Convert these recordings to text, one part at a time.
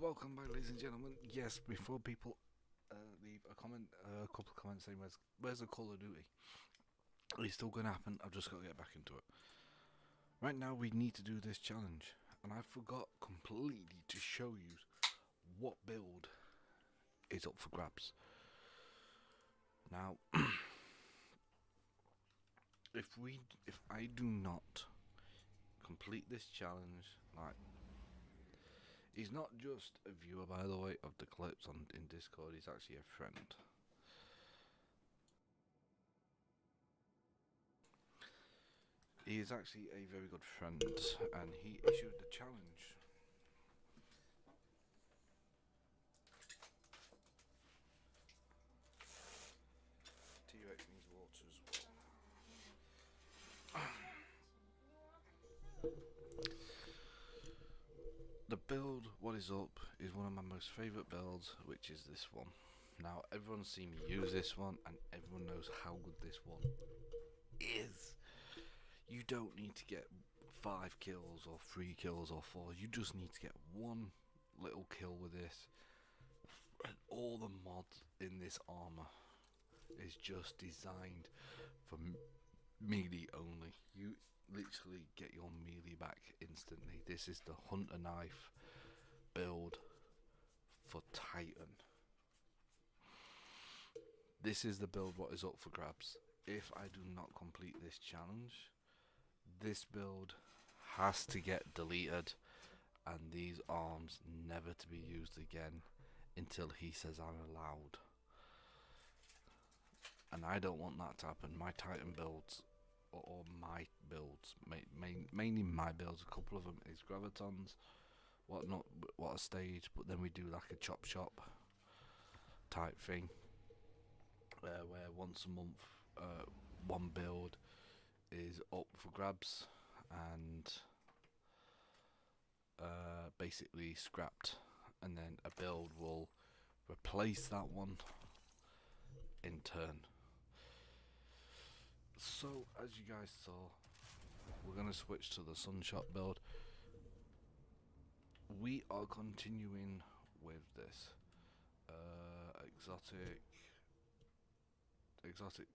Welcome back, ladies and gentlemen. Yes, before people leave a comment, a couple of comments saying where's the Call of Duty? It's still going to happen. I've just got to get back into it. Right now, we need to do this challenge, and I forgot completely to show you what build is up for grabs. Now, if I do not complete this challenge, like. He's not just a viewer, by the way, of the clips in Discord. He's actually a friend. He is actually a very good friend, and he issued the challenge. T-Rex needs water as well. The build, what is up, is one of my most favourite builds, which is this one. Now, everyone's seen me use this one, and everyone knows how good this one is. You don't need to get 5 kills, or 3 kills, or 4. You just need to get one little kill with this. And all the mods in this armour is just designed for melee only. You literally get your melee back instantly. This is the hunter knife build for Titan. This is the build what is up for grabs. If I do not complete this challenge, this build has to get deleted and these arms never to be used again until he says I'm allowed. And I don't want that to happen. My Titan builds, or my builds, mainly my builds, a couple of them is gravitons, what a stage, but then we do like a chop shop type thing, where once a month one build is up for grabs and basically scrapped, and then a build will replace that one in turn. So, as you guys saw, we're going to switch to the Sunshot build. We are continuing with this exotic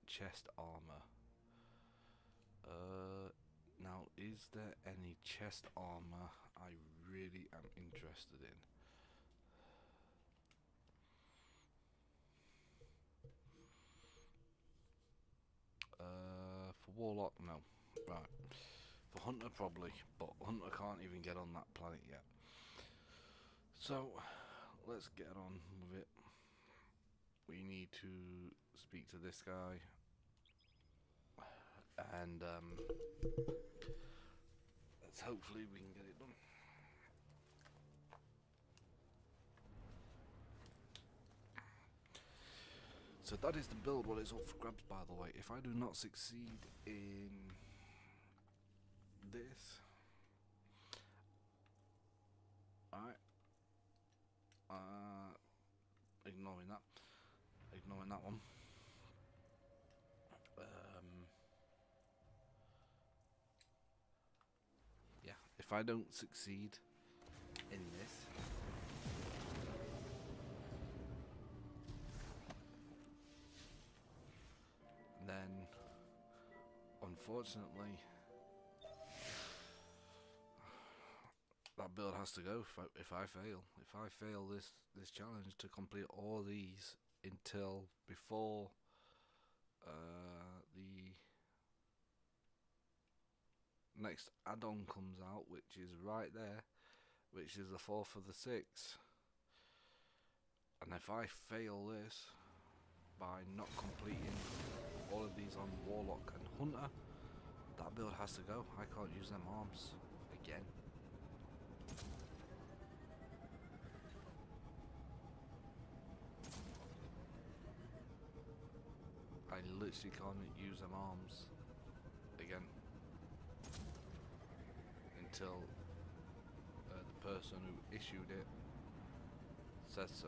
chest armor. Now, is there any chest armor I really am interested in? For Warlock, no. Right. For Hunter, probably, but Hunter can't even get on that planet yet. So, let's get on with it. We need to speak to this guy, and let's hopefully we can get it done. So that is the build, what is up for grabs, by the way. If I do not succeed in this, alright, ignoring that one. Yeah, if I don't succeed in this, then unfortunately that build has to go. If I fail this challenge to complete all these until before the next add-on comes out, which is right there, which is the 4th of the 6th, and if I fail this by not completing all of these on Warlock and Hunter, that build has to go. I can't use them arms again. I literally can't use them arms again until the person who issued it says so.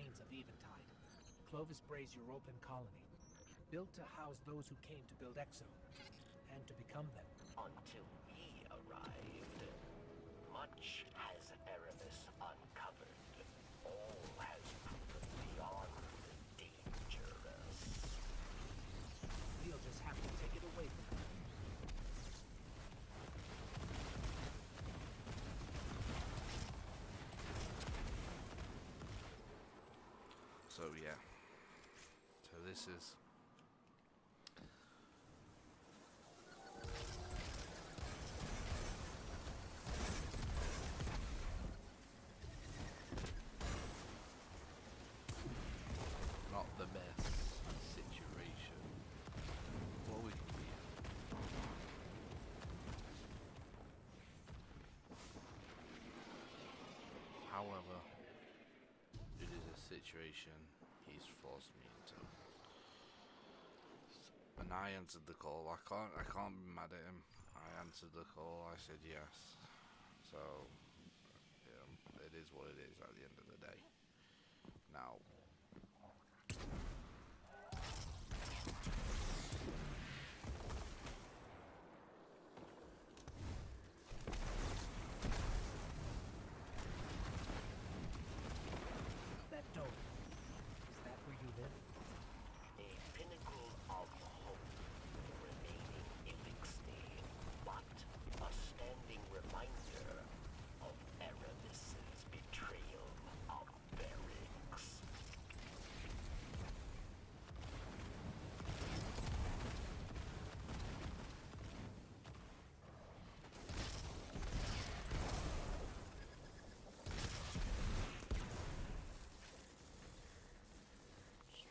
remains of Eventide, Clovis Bray's European colony, built to house those who came to build Exo, and to become them. Until we arrived, much has Aramis uncovered. All has proven beyond dangerous. We'll just have to take it away from them. So yeah, so this is not the best situation. What we can be. However, it is a situation he's forced me into. And I answered the call. I can't be mad at him. I answered the call. I said yes. So it is what it is at the end of the day. Now That dome, is that where you live? A pinnacle of hope remaining elixir, but a standing reminder of Aramis's betrayal of Barracks.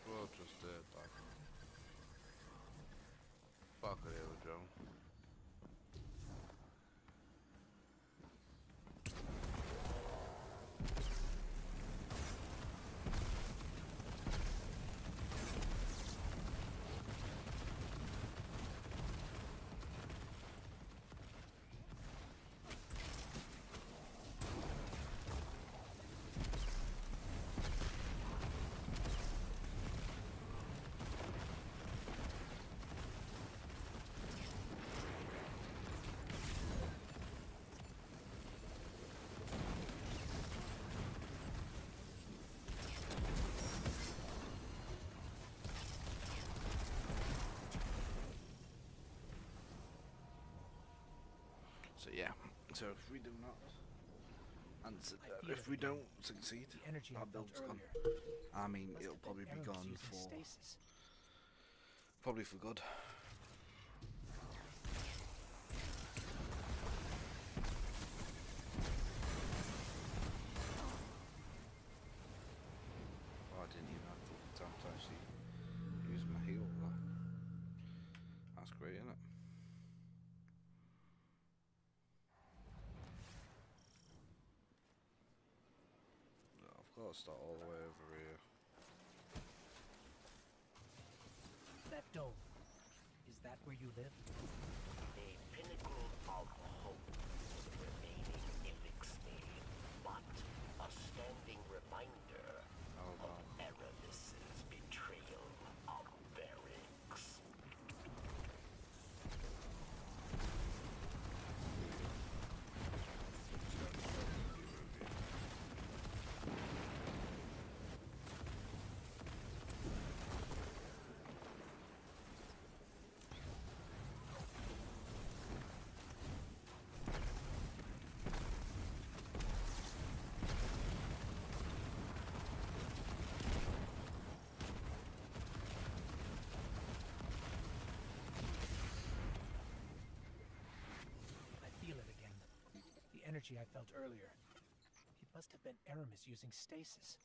Sword just dead, like fuck it, here we go. So yeah, so if we do not answer, if we don't succeed, The energy I our felt build's gone. earlier. I mean, Must it'll have been probably be Aramis gone using for stasis. probably for good. Oh, I didn't even have the time to actually use my heal though. That's great, isn't it? I've got to start all the way over here. That dome, is that where you live? A pinnacle of hope remaining elixir, but a standing reminder Oh, of wow. Aramis's betrayal of Barracks. I feel it again. The energy I felt earlier. It must have been Aramis using stasis.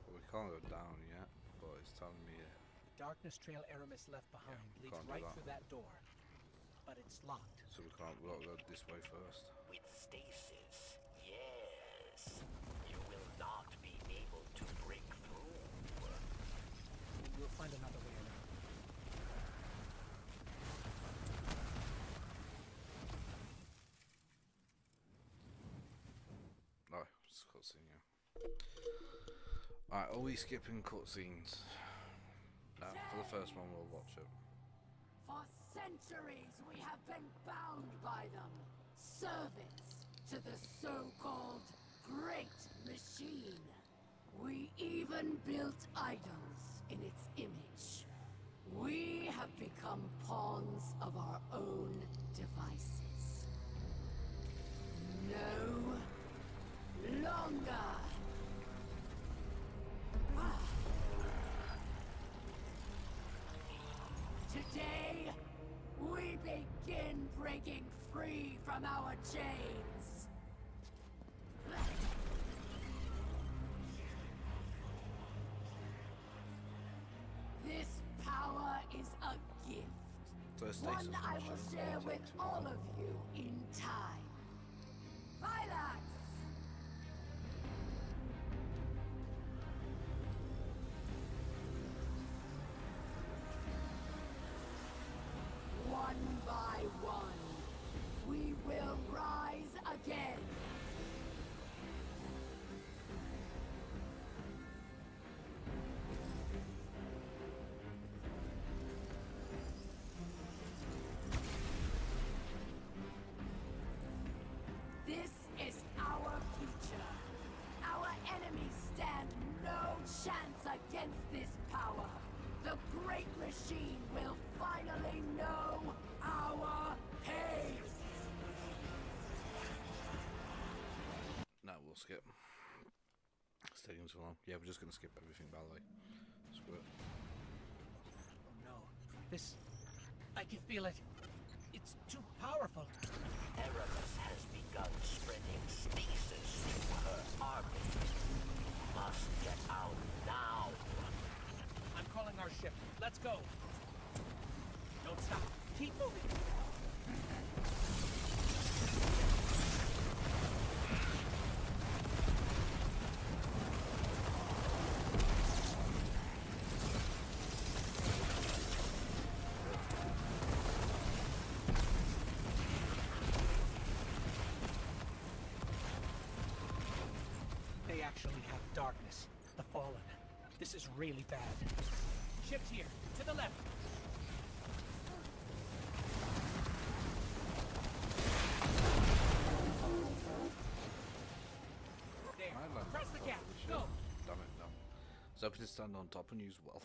We can't go down yet, but it's telling me The darkness trail Aramis left behind leads can't do right that. through that door. But it's locked. so we can't. We've got to go this way first. With stasis, Yes, you will not be able to break through. We'll find another way around. Oh, it's a cutscene, yeah. Alright, are we skipping cutscenes? No, for the first one we'll watch it. For centuries we have been bound by them. Service to the so-called Great Machine. We even built idols in its image. We have become pawns of our own devices. No longer. Today, we begin breaking free from our chains. This power is a gift. First One stasis I will mission, share with take all 2. of you in time. Vilax! One by one, we will rise again. This is our future. Our enemies stand no chance against this power. The Great Machine will finally know our pain. No, we'll skip. It's taking too long. Yeah, we're just going to skip everything, by the way. Screw it. Oh no. This... I can feel it. It's too powerful. Erebus has begun spreading stasis to her army. We must get out now. I'm calling our ship. Let's go. Don't stop. Keep moving. They actually have darkness. The Fallen. This is really bad. Ships here. To the left. There. I like Press the that gap. we should. Go. Damn it, no. So I have to stand on top and use well.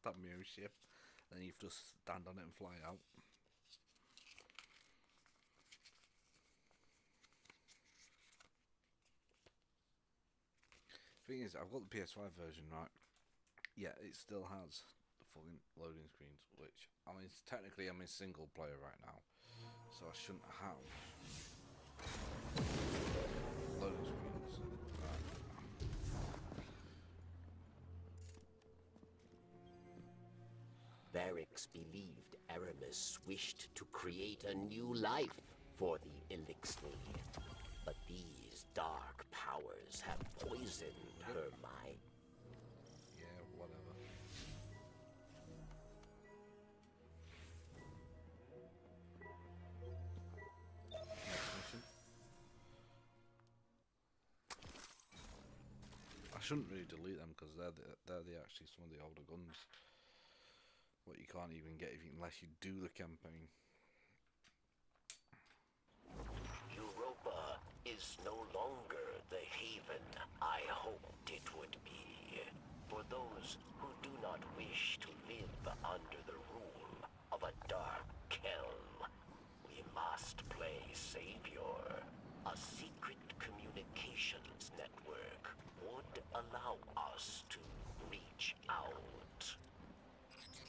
Stab my own ship. Then you have to stand on it and fly out. Thing is, I've got the PS5 version, right? Yeah, it still has the fucking loading screens, which, I mean, technically I'm in single player right now, so I shouldn't have loading screens. Varix believed Aramis wished to create a new life for the Elixir. But these dark powers have poisoned her mind. Yeah, whatever. Next mission. I shouldn't really delete them because they're actually some of the older guns. What you can't even get unless you do the campaign. Europa is no longer the haven I hoped it would be. For those who do not wish to live under the rule of a dark Kelm, we must play Savior. A secret communications network would allow us to reach out.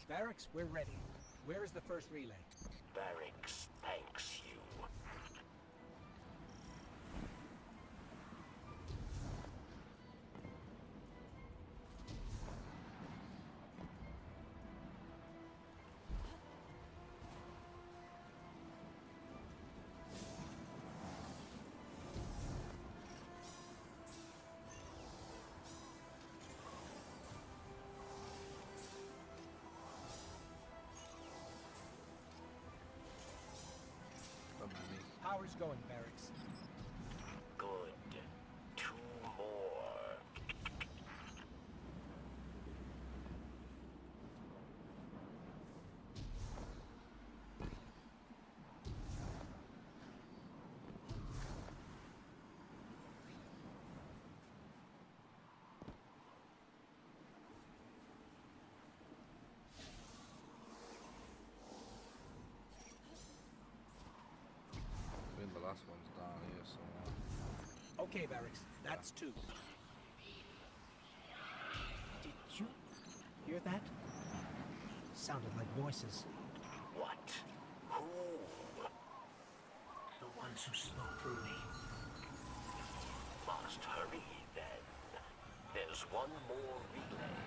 Barracks, we're ready. Where is the first relay? Varix thanks you. power's going, Barracks. Good. 2 more. I think the last one's down here somewhere. Okay, Barracks, that's 2. Did you hear that? Sounded like voices. What? Who? The ones who spoke through me. Must hurry then. There's one more relay.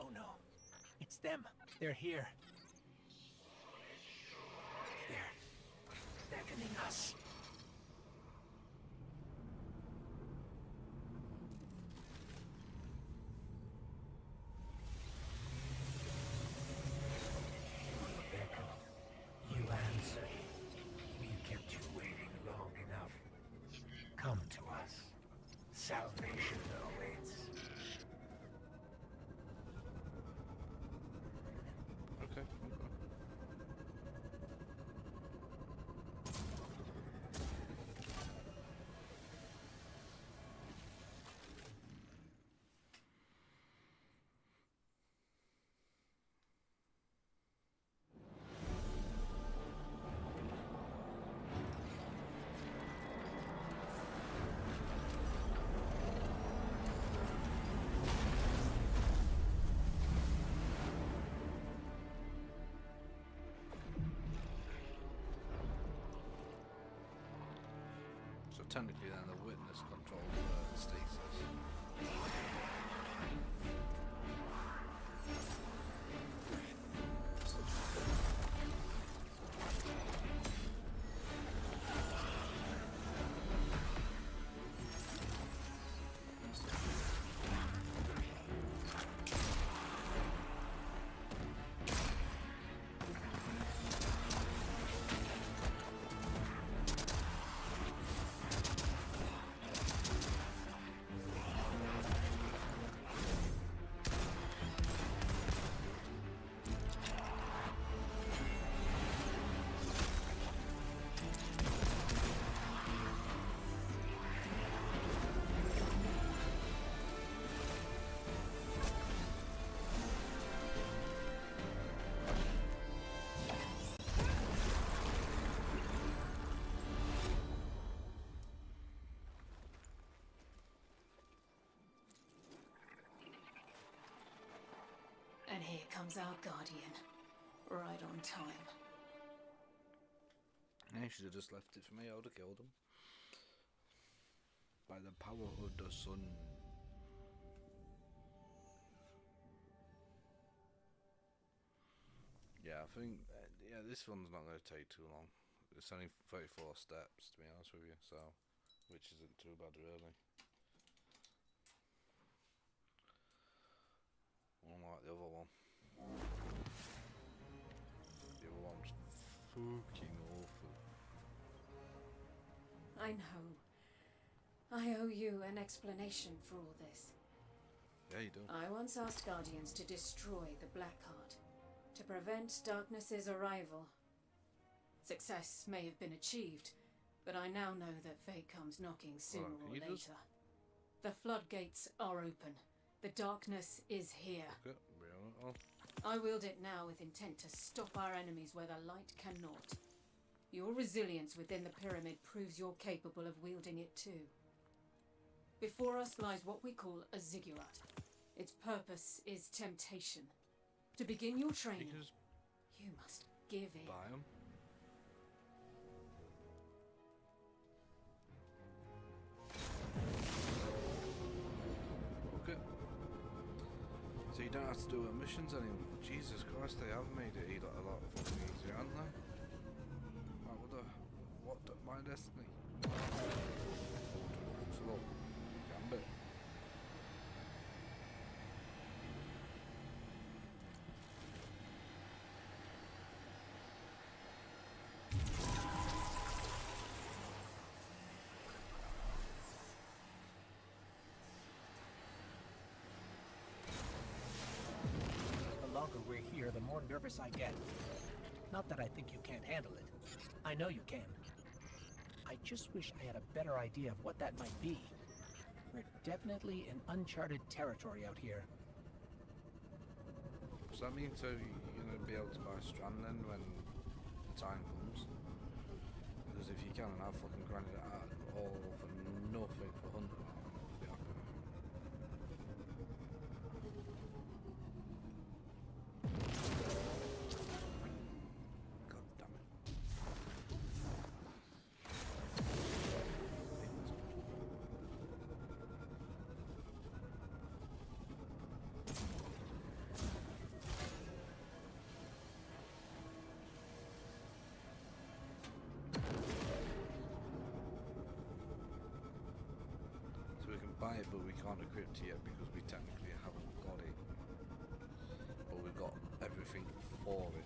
Oh no. It's them. They're here. They're beckoning us. You answered. We kept you waiting long enough. Come to us. Salvation awaits. Okay. So technically then the witness controls the stasis. And here comes our guardian. Right on time. Yeah, you should have just left it for me, I would have killed him. By the power of the sun. Yeah, I think, yeah, this one's not going to take too long. It's only 34 steps, to be honest with you, so, which isn't too bad, really. Unlike the other one. The other one's fucking awful. I know. I owe you an explanation for all this. Yeah, you do. I once asked Guardians to destroy the Blackheart, to prevent Darkness's arrival. Success may have been achieved, but I now know that fate comes knocking sooner or later. The floodgates are open. The darkness is here. Okay, bring it on. I wield it now with intent to stop our enemies where the light cannot. Your resilience within the pyramid proves you're capable of wielding it too. Before us lies what we call a ziggurat. Its purpose is temptation. To begin your training, Because you must give in. buy 'em. Okay. So you don't have to do missions anymore. Jesus Christ, they have made it a lot fucking easier, haven't they? My destiny. Slow. Gambit. longer we're here, the more nervous I get. Not that I think you can't handle it. I know you can. I just wish I had a better idea of what that might be. We're definitely in uncharted territory out here. Does that mean so you're going to be able to buy Strand then when the time comes? Because if you can, and I've fucking grinded it out all for nothing for 100, I'll be happy. God damn it. So we can buy it, but we can't equip it yet because we technically haven't got it. But we've got everything for it.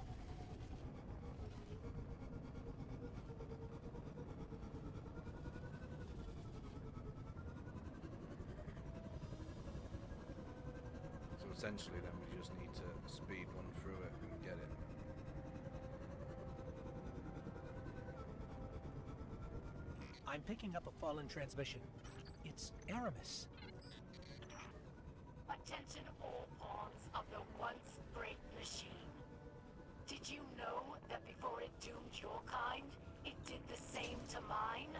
So essentially then we just need to speed run through it and get it. I'm picking up a fallen transmission. It's Aramis. Attention all pawns of the once great machine. Did you know that before it doomed your kind, it did the same to mine?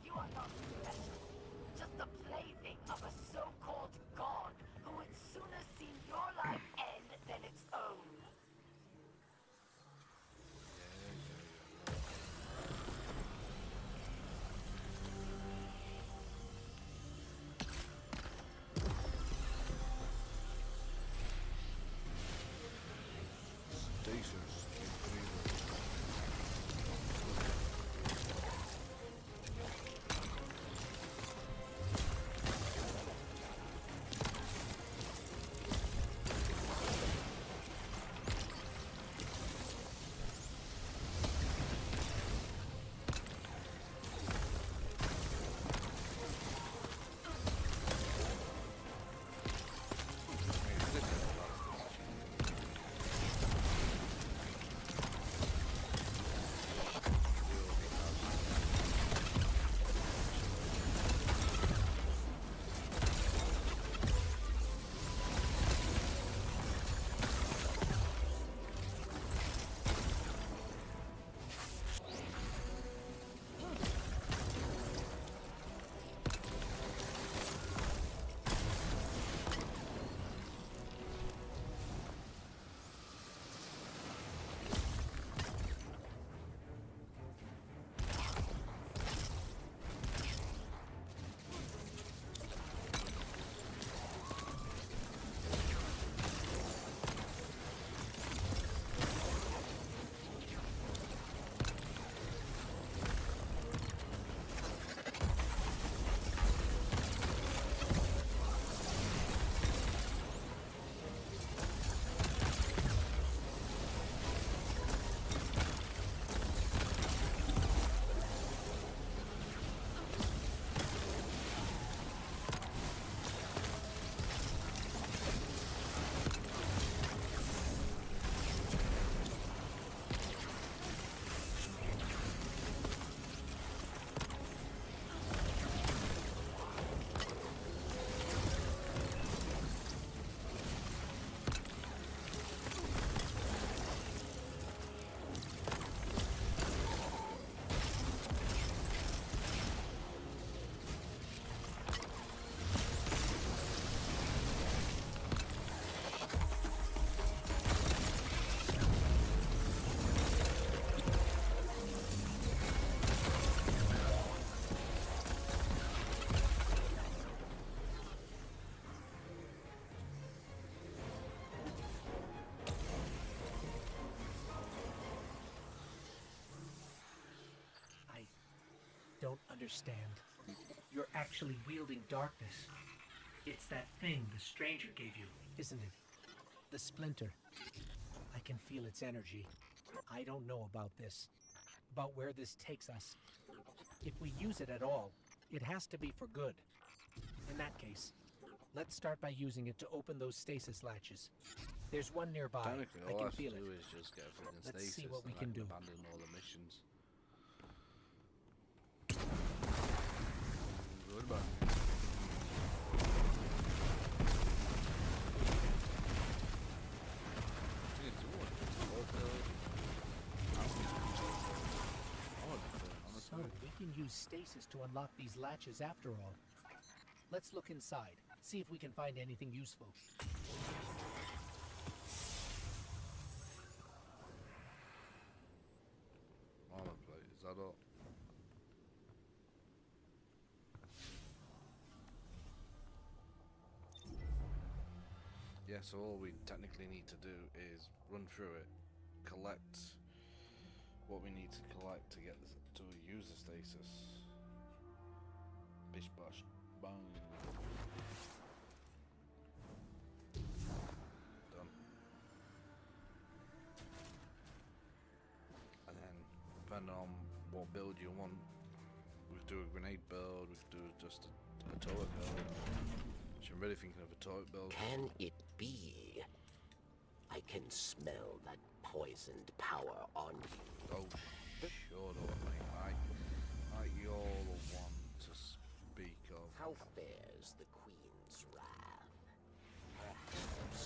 You are not special, just the plaything of a so-called god who would sooner see your life end than its own. Stations. Don't understand. You're actually wielding darkness. It's that thing the stranger gave you, isn't it? The splinter. I can feel its energy. I don't know about this. About where this takes us. If we use it at all, it has to be for good. In that case, Let's start by using it to open those stasis latches. There's one nearby. Technically, I all I can have to feel do it. is just get a friggin' Let's stasis see what we and can I can do. abandon all the missions. Goodbye. So, we can use stasis to unlock these latches after all. Let's look inside, see if we can find anything useful. Armor plate, is that all? Yeah, so all we technically need to do is run through it, collect what we need to collect to get this, to use the stasis. Bish bash bang. Done. And then, depending on what build you want, we could do a grenade build, we could do just a turret build. Which I'm really thinking of a turret build. Can it be? I can smell that poisoned power on you. Oh, sure don't, mate. Like you're the one to speak of. How fares the Queen's wrath? Perhaps.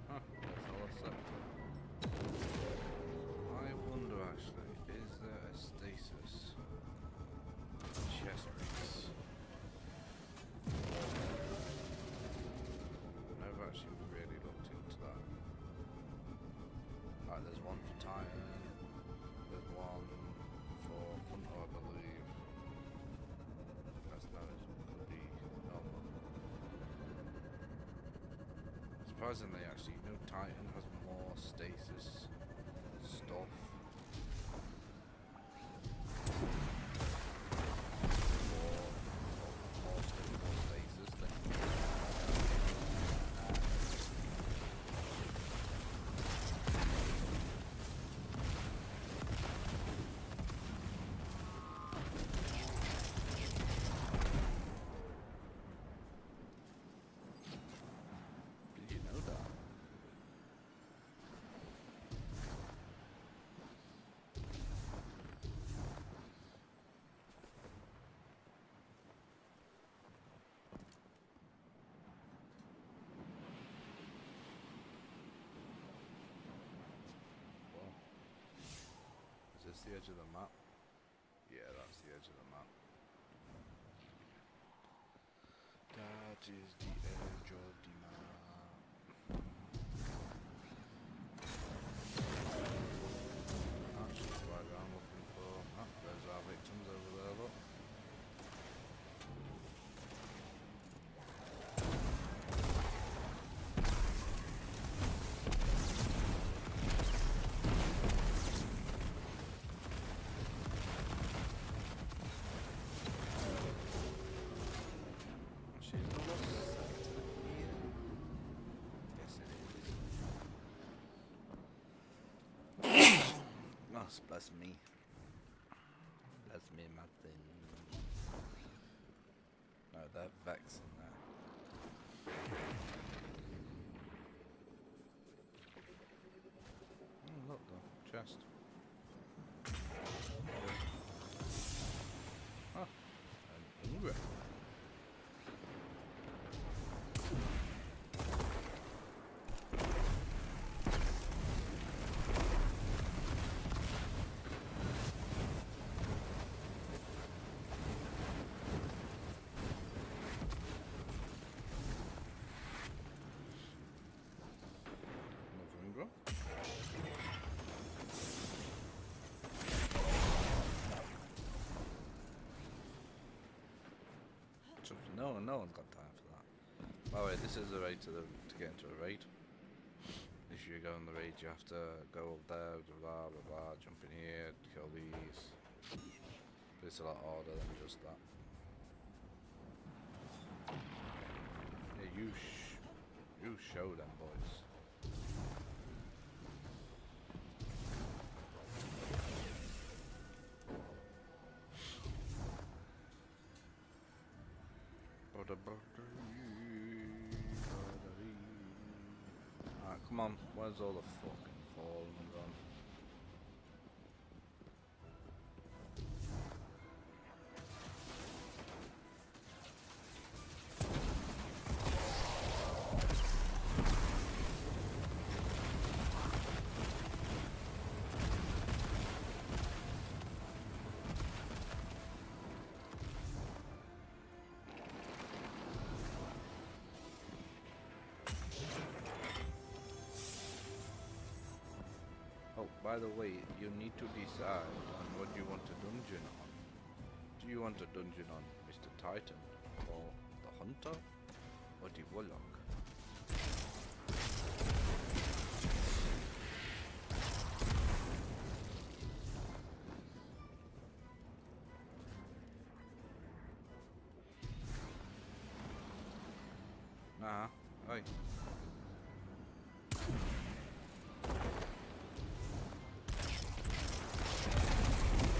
Huh, that's all I said. I wonder actually, is there a stasis chest piece? Never actually really looked into that. Right, there's one for Titan, there's one for Hunter, I believe. That's no, it could be normal. Surprisingly, actually, you know, Titan has more stasis stuff. More stasis than did you know that? Well, is this the edge of the map? Yeah, that's the edge of the map. That is the edge of the map. Actually, right I'm looking for. Oh, there's our victims over there, look. She's the lost sector here. Yes, it is. Oh, bless me. Bless me, my thing. No, that Vex in there. Look, the chest. Oh, an ingot. No one's got time for that. By the way, this is the raid to get into a raid. If you go in the raid, you have to go up there, blah blah blah, jump in here, kill these. But it's a lot harder than just that. Yeah, you show them, boys. Alright, come on, where's all the fucking fallen gone? Oh, by the way, you need to decide on what you want a dungeon on. Do you want a dungeon on Mr. Titan, or the Hunter, or the Warlock? Nah, oi.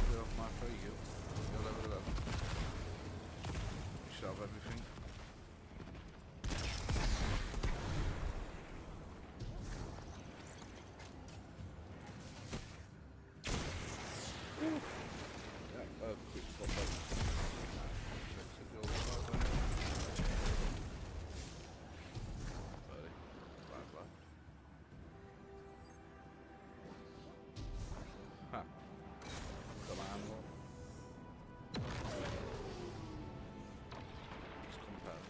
Get off my free, you. You'll level it up. You should have everything. Yeah, quick swap out. Checks if you're all right. Buddy, bye. Ha. Come on, animal. Let's compare.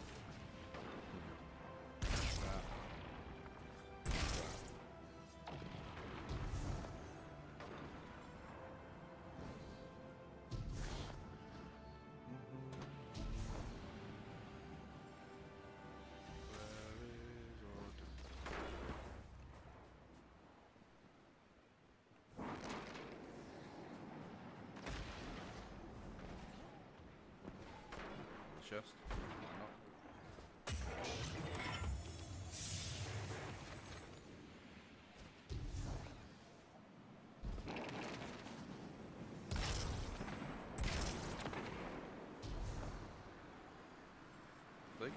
That. Chest. Why not? They can.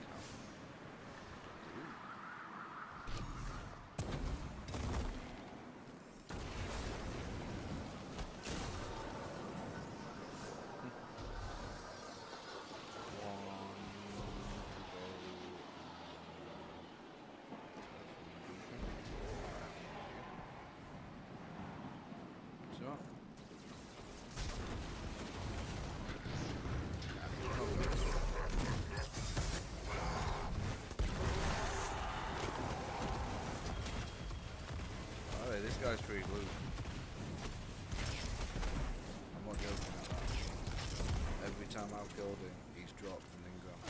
So. Alright, this guy's pretty blue. I'm not joking at that. Every time I've killed him, he's dropped and then gone.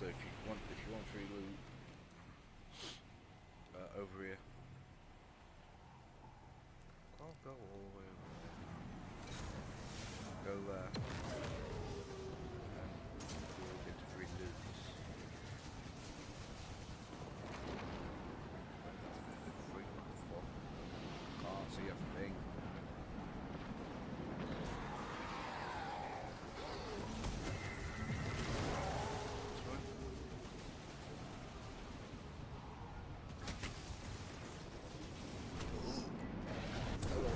So if you want free loot, over here. I'll go all the way over there. Go there. And you'll get free loot. Free fuck. Can't see a thing. This way. Hello.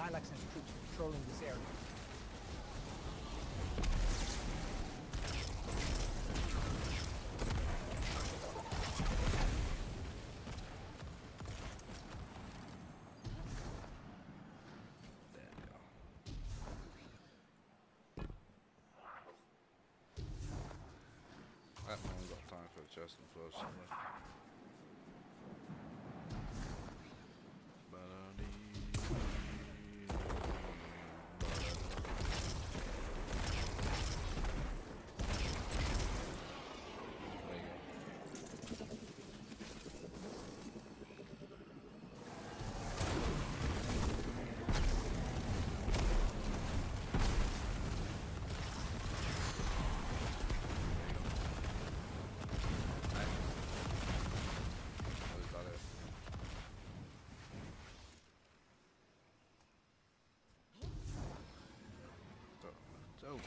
Lilac sends troops patrolling this area. There we go. That man got time for a chest, unfortunately. Oh.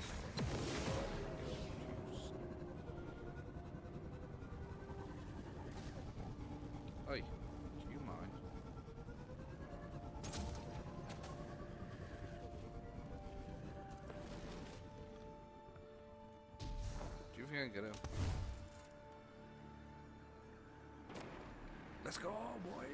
Hey, do you mind? Do you think I can get him? Let's go, boys!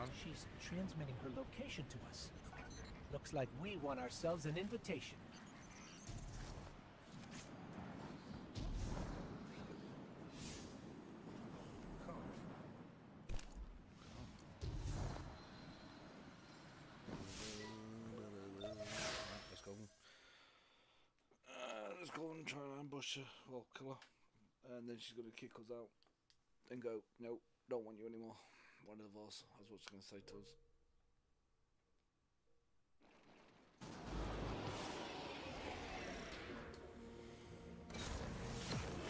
man. She's transmitting her location to us. Looks like we won ourselves an invitation. Let's go. Let's go and try and ambush her, well, kill her, and then she's gonna kick us out and go, nope, don't want you anymore. One of us, that's what she's gonna say to us.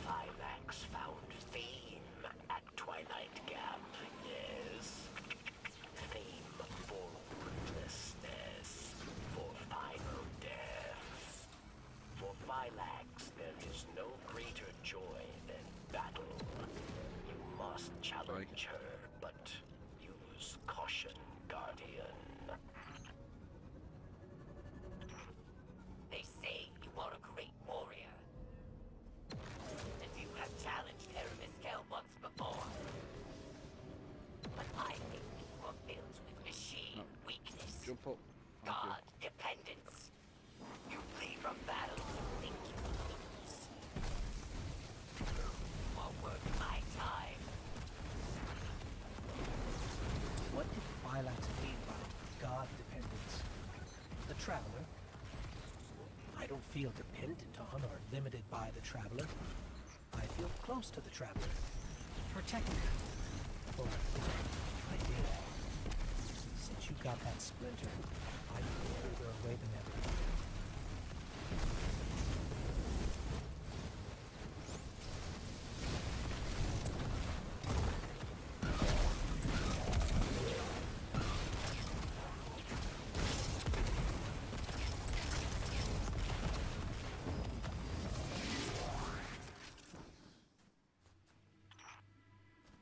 Phylax found fame at Twilight Gap, yes. Fame for ruthlessness, for final deaths. For Phylax, there is no greater joy than battle. You must challenge her, but use caution, Guardian. They say you are a great warrior. And you have challenged Eramiskel once before. But I think you are built with machine weakness. Jump up. God dependence. You flee from battles you think you will lose. Or worth my time. What did Phylax mean by God dependence? The Traveler? I don't feel dependent on or limited by the Traveler. I feel close to the Traveler. Protecting her. Or I did. Since you got that splinter, I feel further away than ever.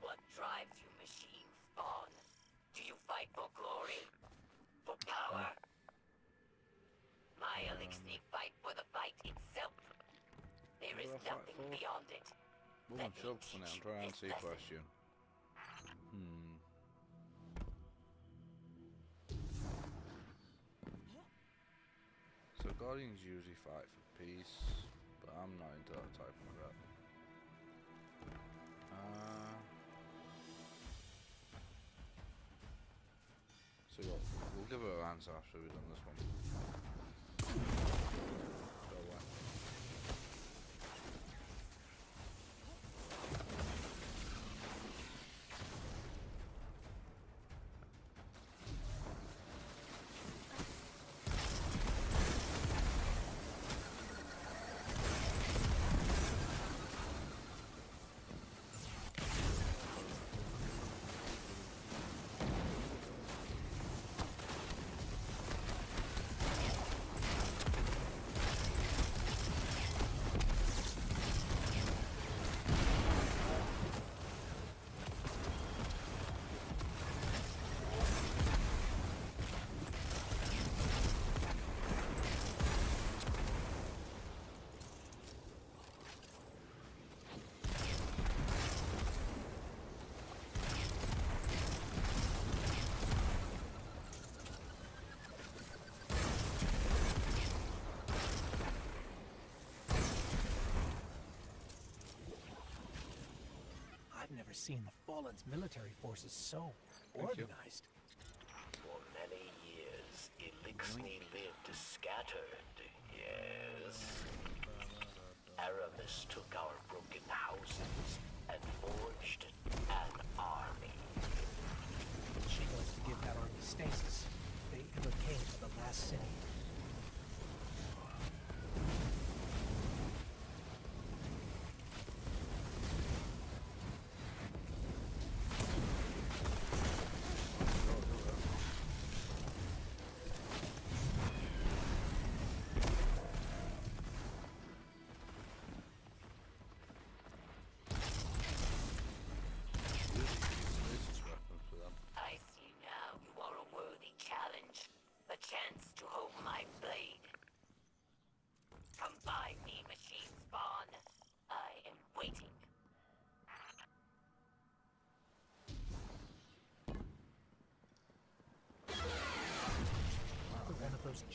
What drives you, machine spawn? Do you fight for glory? For power? My elixir fight for the fight itself. There is What do I fight nothing for? beyond it. Well, I'm sure for now. I'm trying to answer your question. So Guardians usually fight for peace, but I'm not into that type of crap. So we'll give her an answer after we've done this one. Go away. I've never seen the Fallen's military forces so Thank you. organized. For many years, Elixni lived scattered, yes. Aramis took our broken houses and forged an army. She wants to give that army stasis if they ever came to the last city.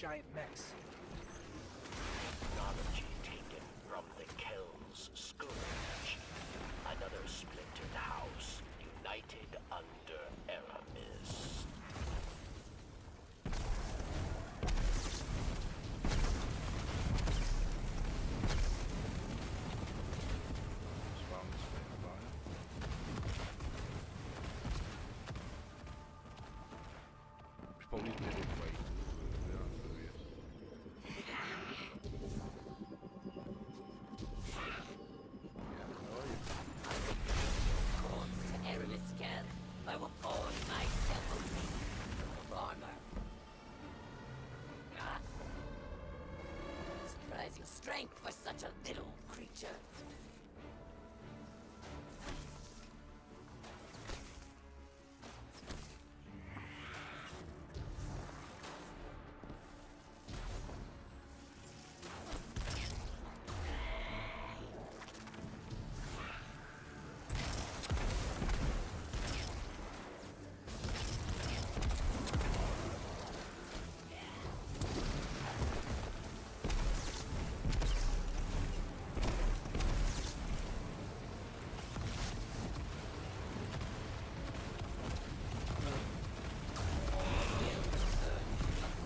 giant mechs. Technology taken from the Kel's Scourge. Another splintered house, united under Aramis. Spawn this way, Brian. Should probably did it way too quick, to be honest with you. I will forge myself of armor. Surprising strength for such a little creature.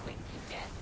Quick death.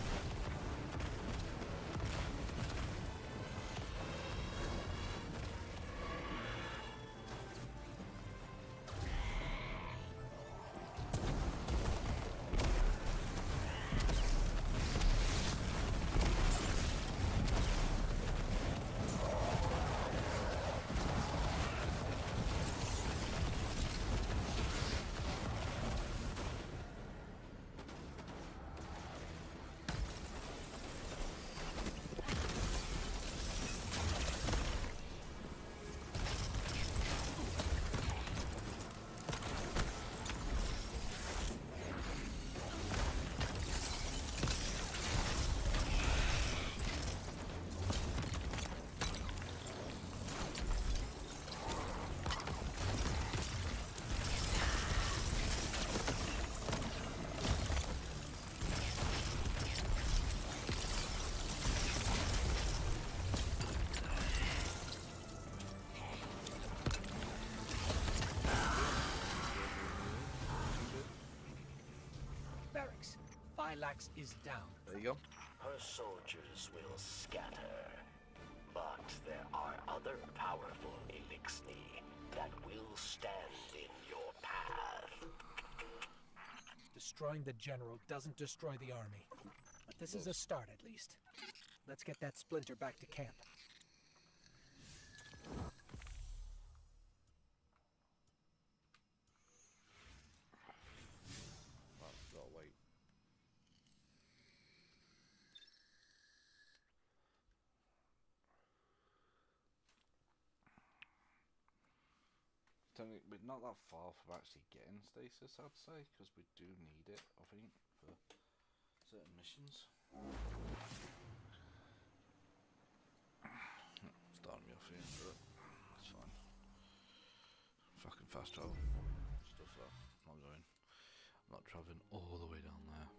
Barracks. Phylax is down. There you go. Her soldiers will scatter. But there are other powerful Elixni that will stand in your path. Destroying the general doesn't destroy the army. But this is a start, at least. Let's get that splinter back to camp. Oh, gotta wait. We're not that far from actually getting stasis, I'd say, because we do need it, I think, for certain missions. Starting me off here, but that's fine. Fucking fast travel. Stuff that. Not going. I'm not travelling all the way down there.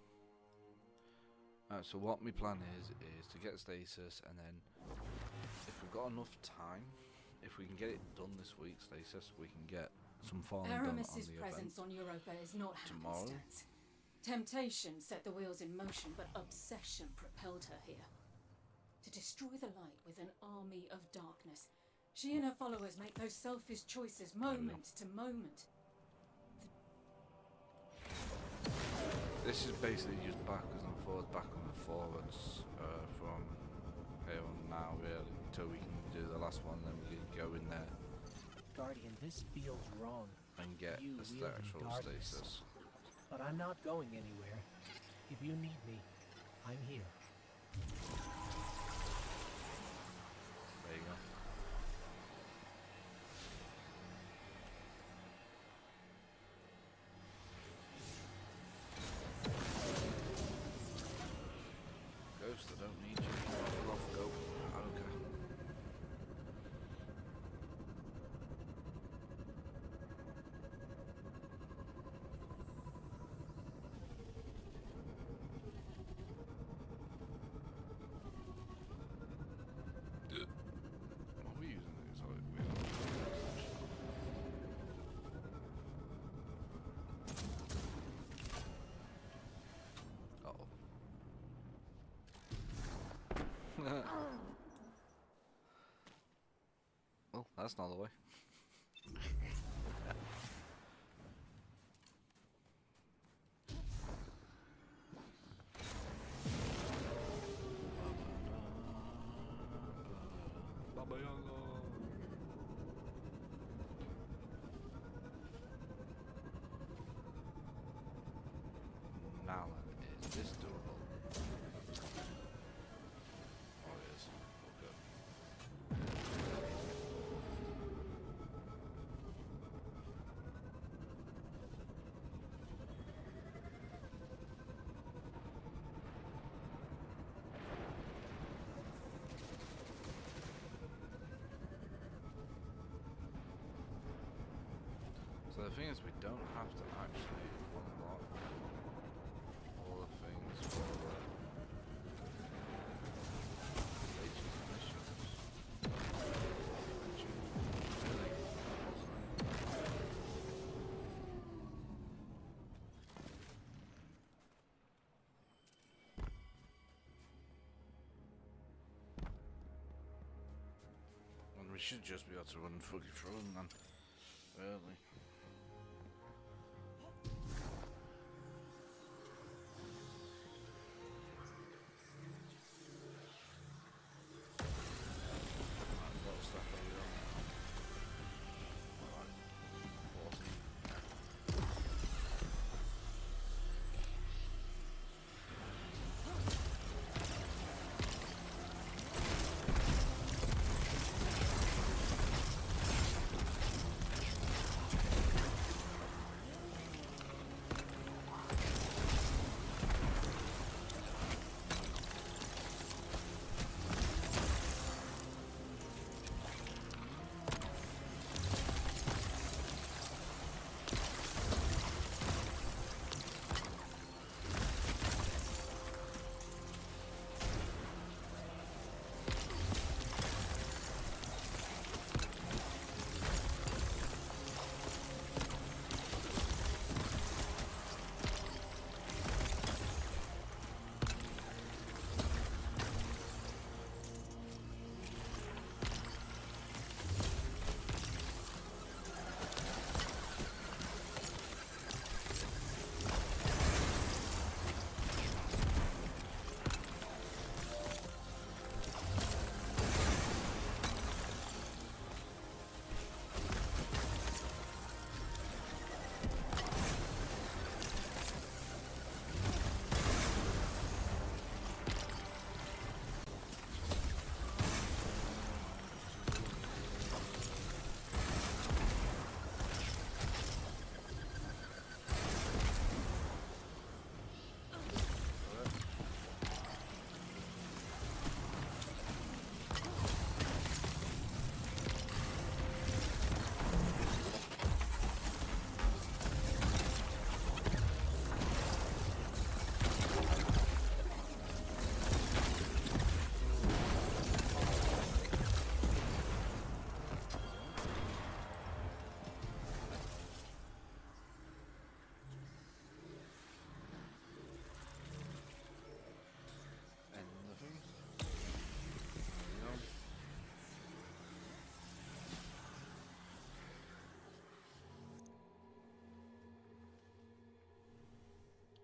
Alright, so what my plan is to get stasis, and then if we've got enough time, if we can get it done this week, stasis, we can get some farming done on Aramis's the presence event. on Europa is not tomorrow. happenstance. Temptation set the wheels in motion, but obsession propelled her here. To destroy the light with an army of darkness, she and her followers make those selfish choices moment to moment. This is basically just backwards and forwards, from here on now, really, until we can do the last one, then we can go in there Guardian, this feels wrong. and get You the wielding actual darkness. stasis. But I'm not going anywhere. If you need me, I'm here. There you go. Ghost, I don't need you. Off, go. I don't care. That's not the way. Baba Yaga. Now then, is this doable? Oh, it is. Okay. So the thing is, we don't have to actually unlock all the things for the latest missions. Which is really and we should just be able to run fully through them then, really. What stuff are we on now? Alright, 14.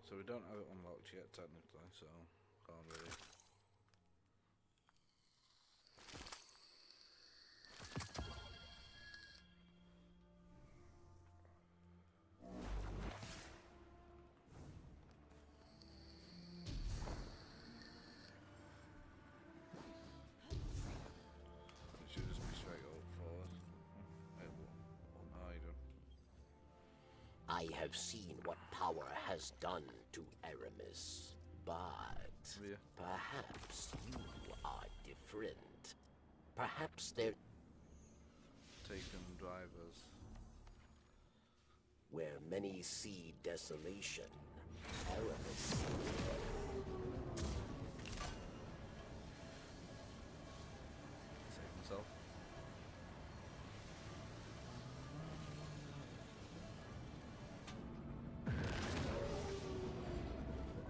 So we don't have it unlocked yet technically, so can't really. It should just be straight up forward. It won't hide him. I have seen what power has done to Aramis, but Yeah. perhaps you are different. Perhaps there, Taken drivers. where many see desolation, Aramis. Save myself.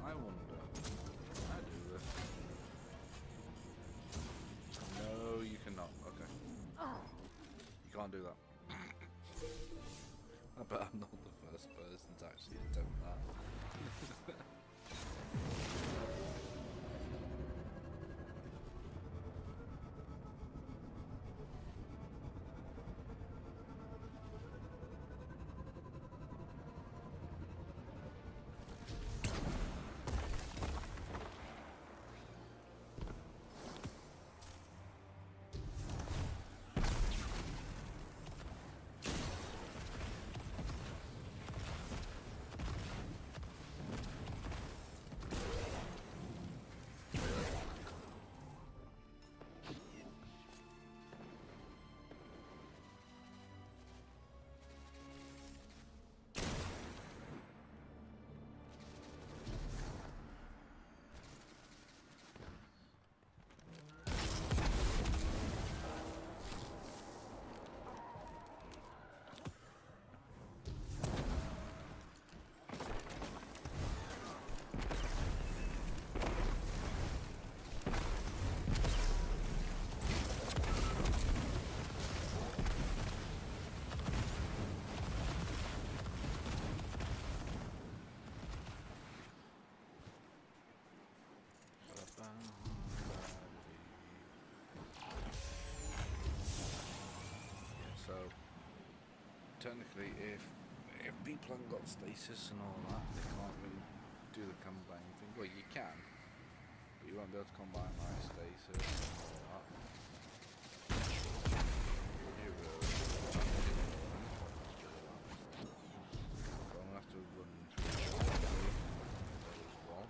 I wonder. Can I do this? No, you cannot. Okay. You can't do that. I bet I'm not the first person to actually attempt that. So technically, if people haven't got stasis and all that, they can't really do the combine thing. Well, you can, but you won't be able to combine my stasis and all that. You will. So I'm gonna have to run through as well.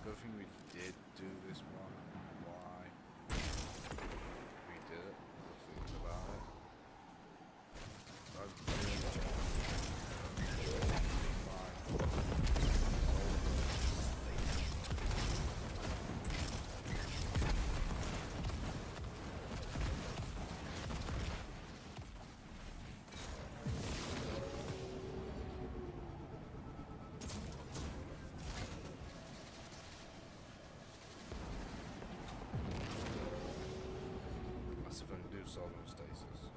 Good thing we did do this one. Why we did it? I was thinking about it. Solar stasis.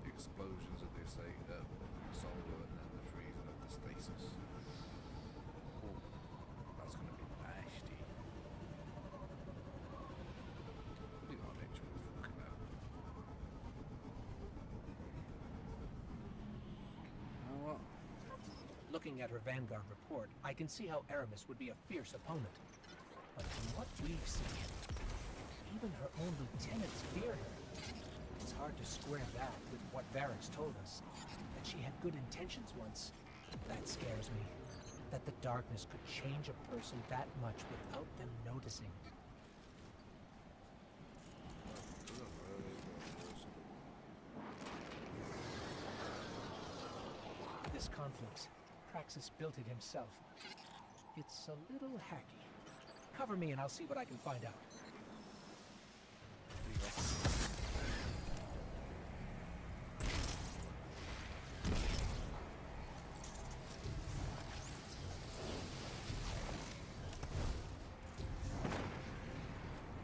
The explosions of the solar and then the freezing of the stasis. Cool. That's going to be nasty. What do you got an actual fucking hell? You know what? Looking at her Vanguard report, I can see how Aramis would be a fierce opponent. But from what we've seen, even her own lieutenants fear her. It's hard to square that with what Varix told us, that she had good intentions once. That scares me, that the darkness could change a person that much without them noticing. This conflict, Praxis built it himself. It's a little hacky. Cover me and I'll see what I can find out.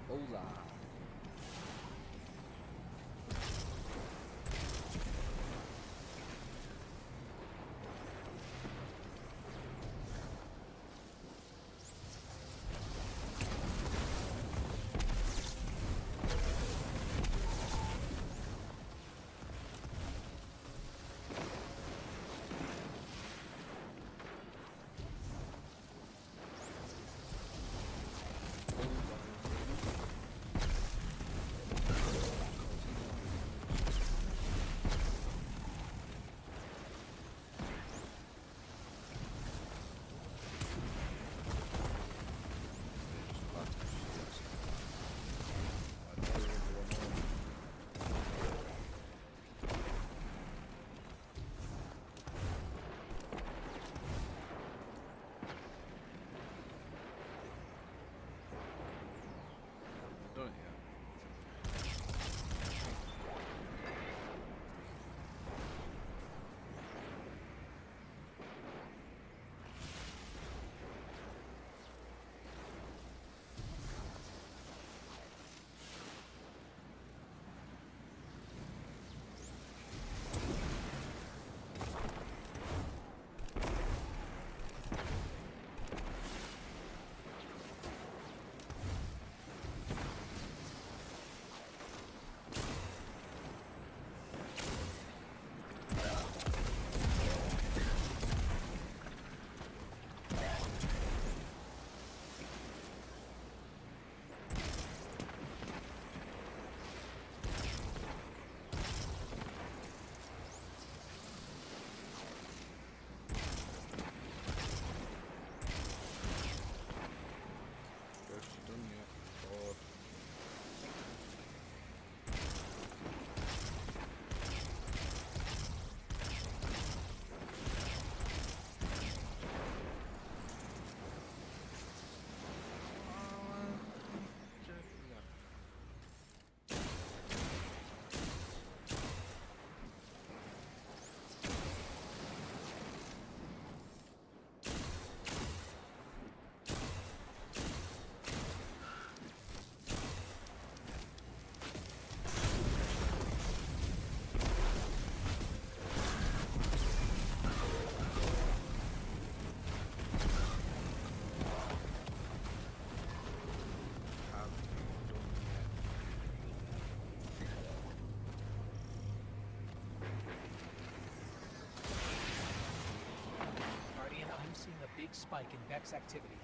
Hola. spike in Vex activity.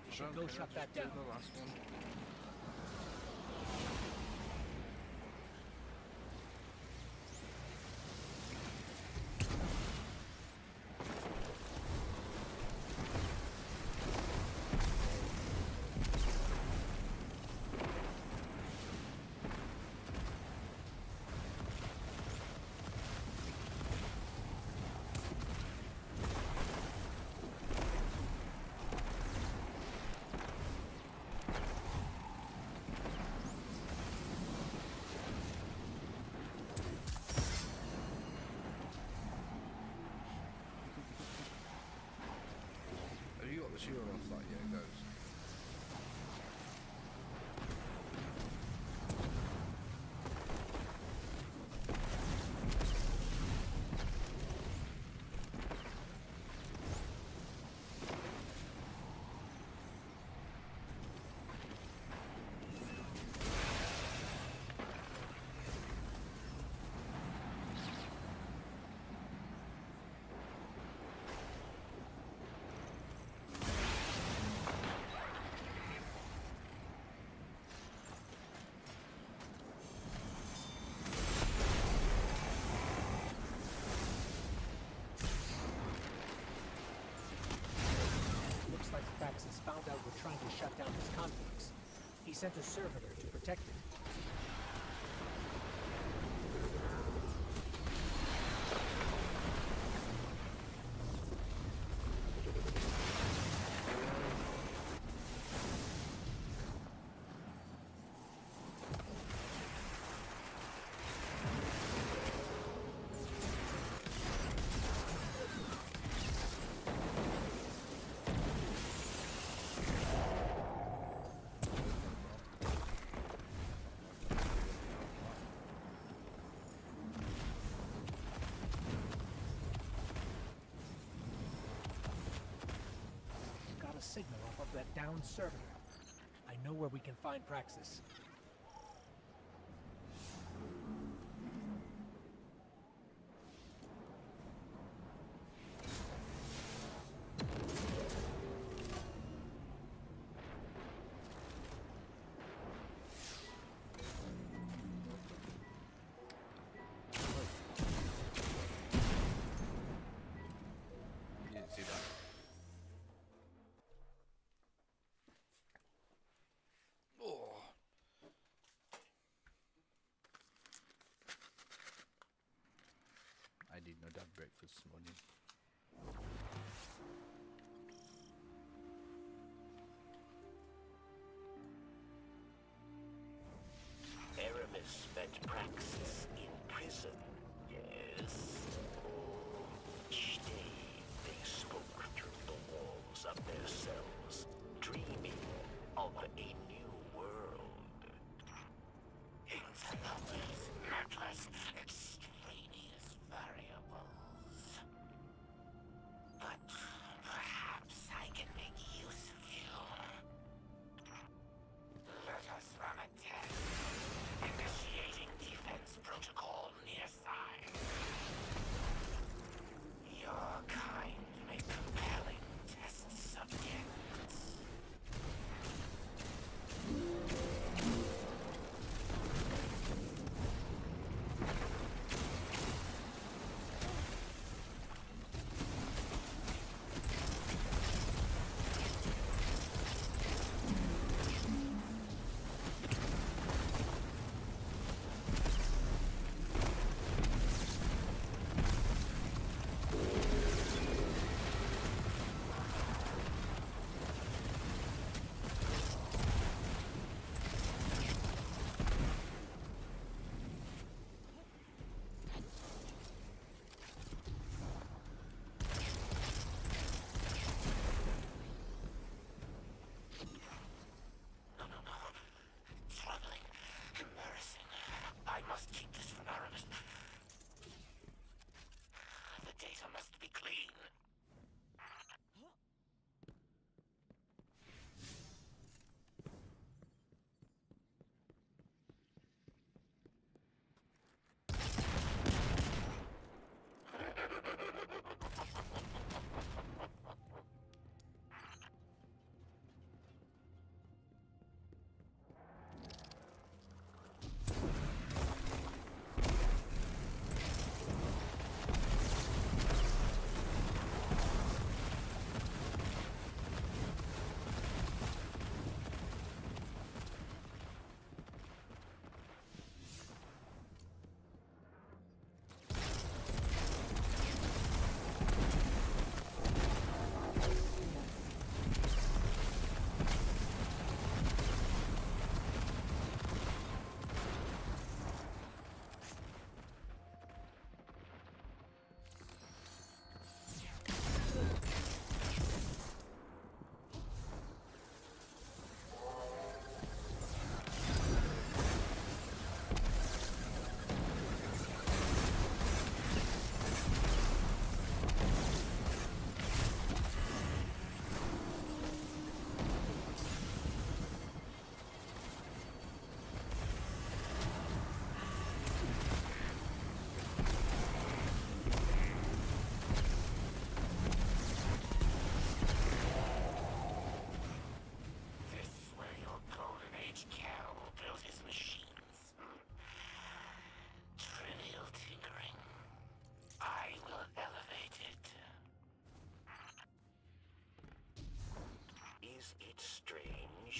You should go shut that do down. the last one. Have you got the shield off that yet, Ghost? Looks like Praxis found out we're trying to shut down his conflicts. He sent a servitor to protect it. Got a signal off of that downed servitor. I know where we can find Praxis. You didn't see that. Oh. I did not have breakfast this morning. Aramis met Praxis in prison, yes. Each day they spoke through the walls of their cells, dreaming of a new world. Interlopers, reckless, extraneous variables. But perhaps I can make use of you. Let us run a test. Initiating defense protocol near side. Your kind make compelling test subjects.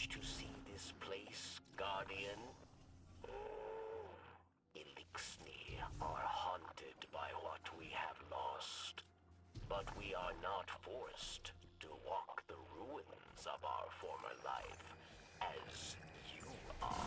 wish to see this place, Guardian? Elixni are haunted by what we have lost. But we are not forced to walk the ruins of our former life, as you are.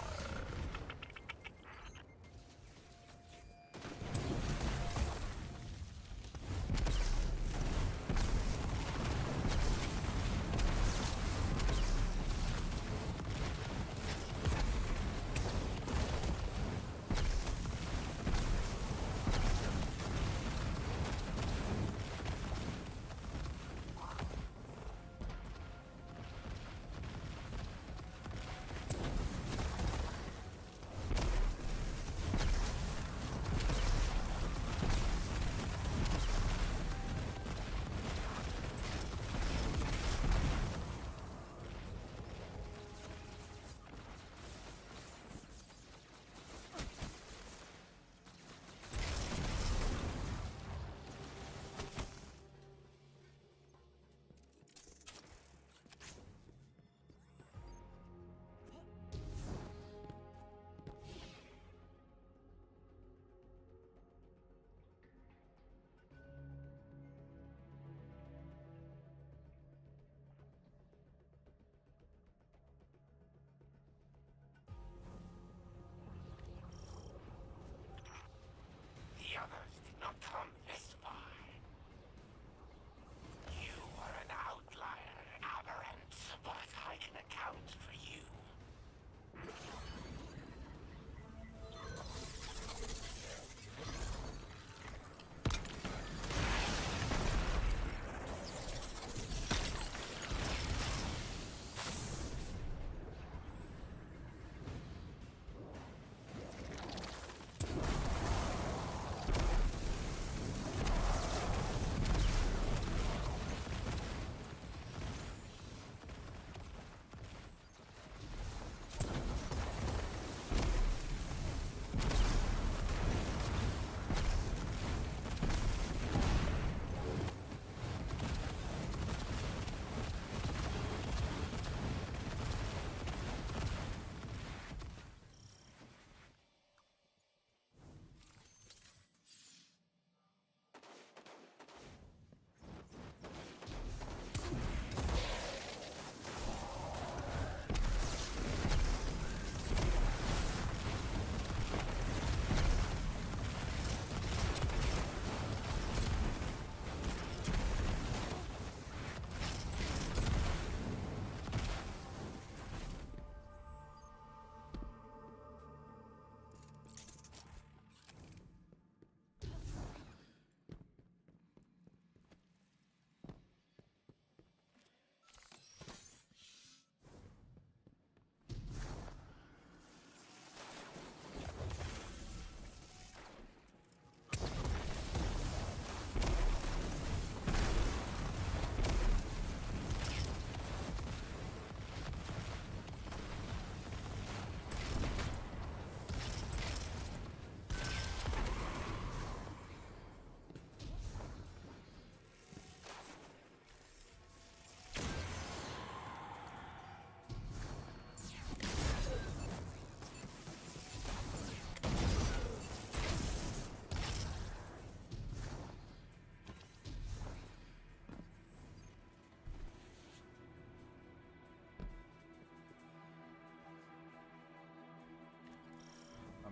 The others did not come this far. You are an outlier, aberrant, but I can account for you.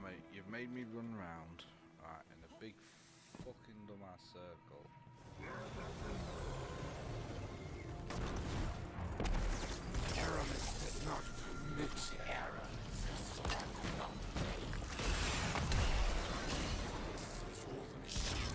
Mate, you've made me run round, right, in a big fucking dumbass circle. Aramis does not permit error. So I will not fail. This is all the machine.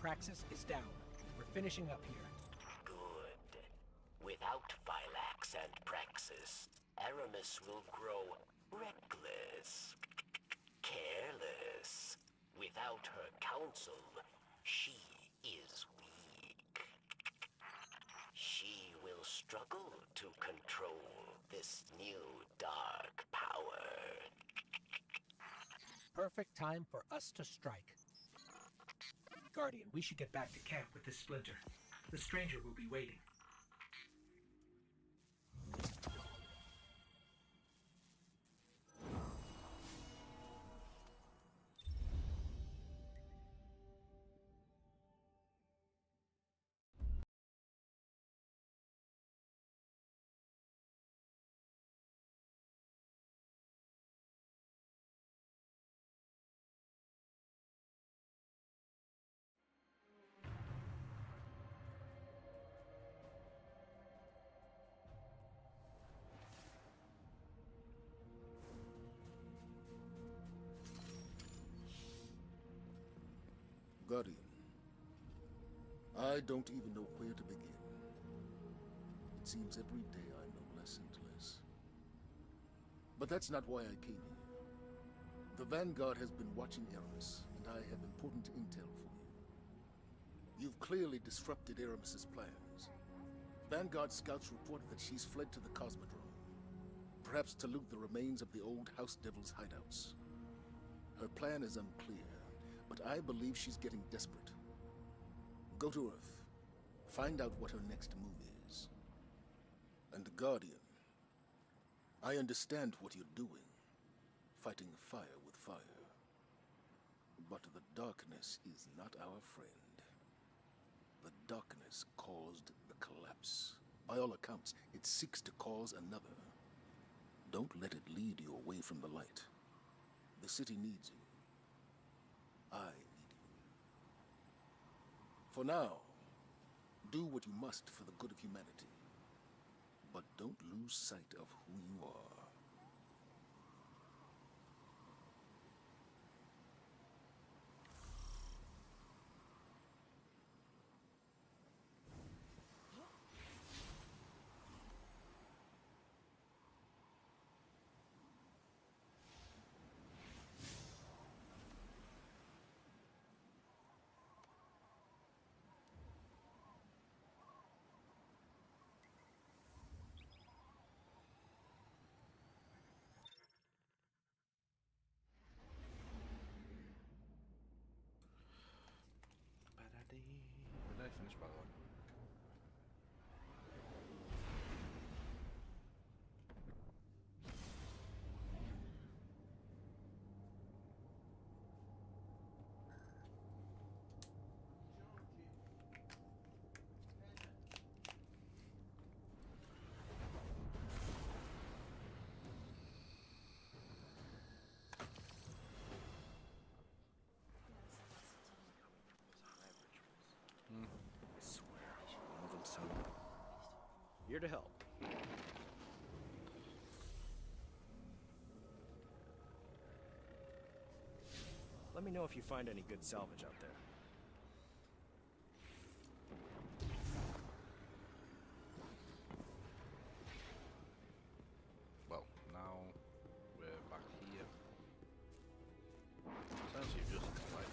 Praxis is down. We're finishing up here. Good. Without Phylax and Praxis, Aramis will grow reckless, careless. Without her counsel, she is weak. She will struggle to control this new dark power. Perfect time for us to strike. Guardian, we should get back to camp with this splinter. The stranger will be waiting. Guardian, I don't even know where to begin. It seems every day I know less and less. But that's not why I came here. The Vanguard has been watching Aramis, and I have important intel for you. You've clearly disrupted Aramis's plans. Vanguard scouts reported that she's fled to the Cosmodrome, perhaps to loot the remains of the old House Devil's hideouts. Her plan is unclear, but I believe she's getting desperate. Go to Earth. Find out what her next move is. And Guardian, I understand what you're doing. Fighting fire with fire. But the darkness is not our friend. The darkness caused the collapse. By all accounts, it seeks to cause another. Don't let it lead you away from the light. The city needs you. I need you. For now, do what you must for the good of humanity. But don't lose sight of who you are. When did I finish, by the way? I swear, one of them son. Here to help. Let me know if you find any good salvage out there. Well, now we're back here. Essentially just like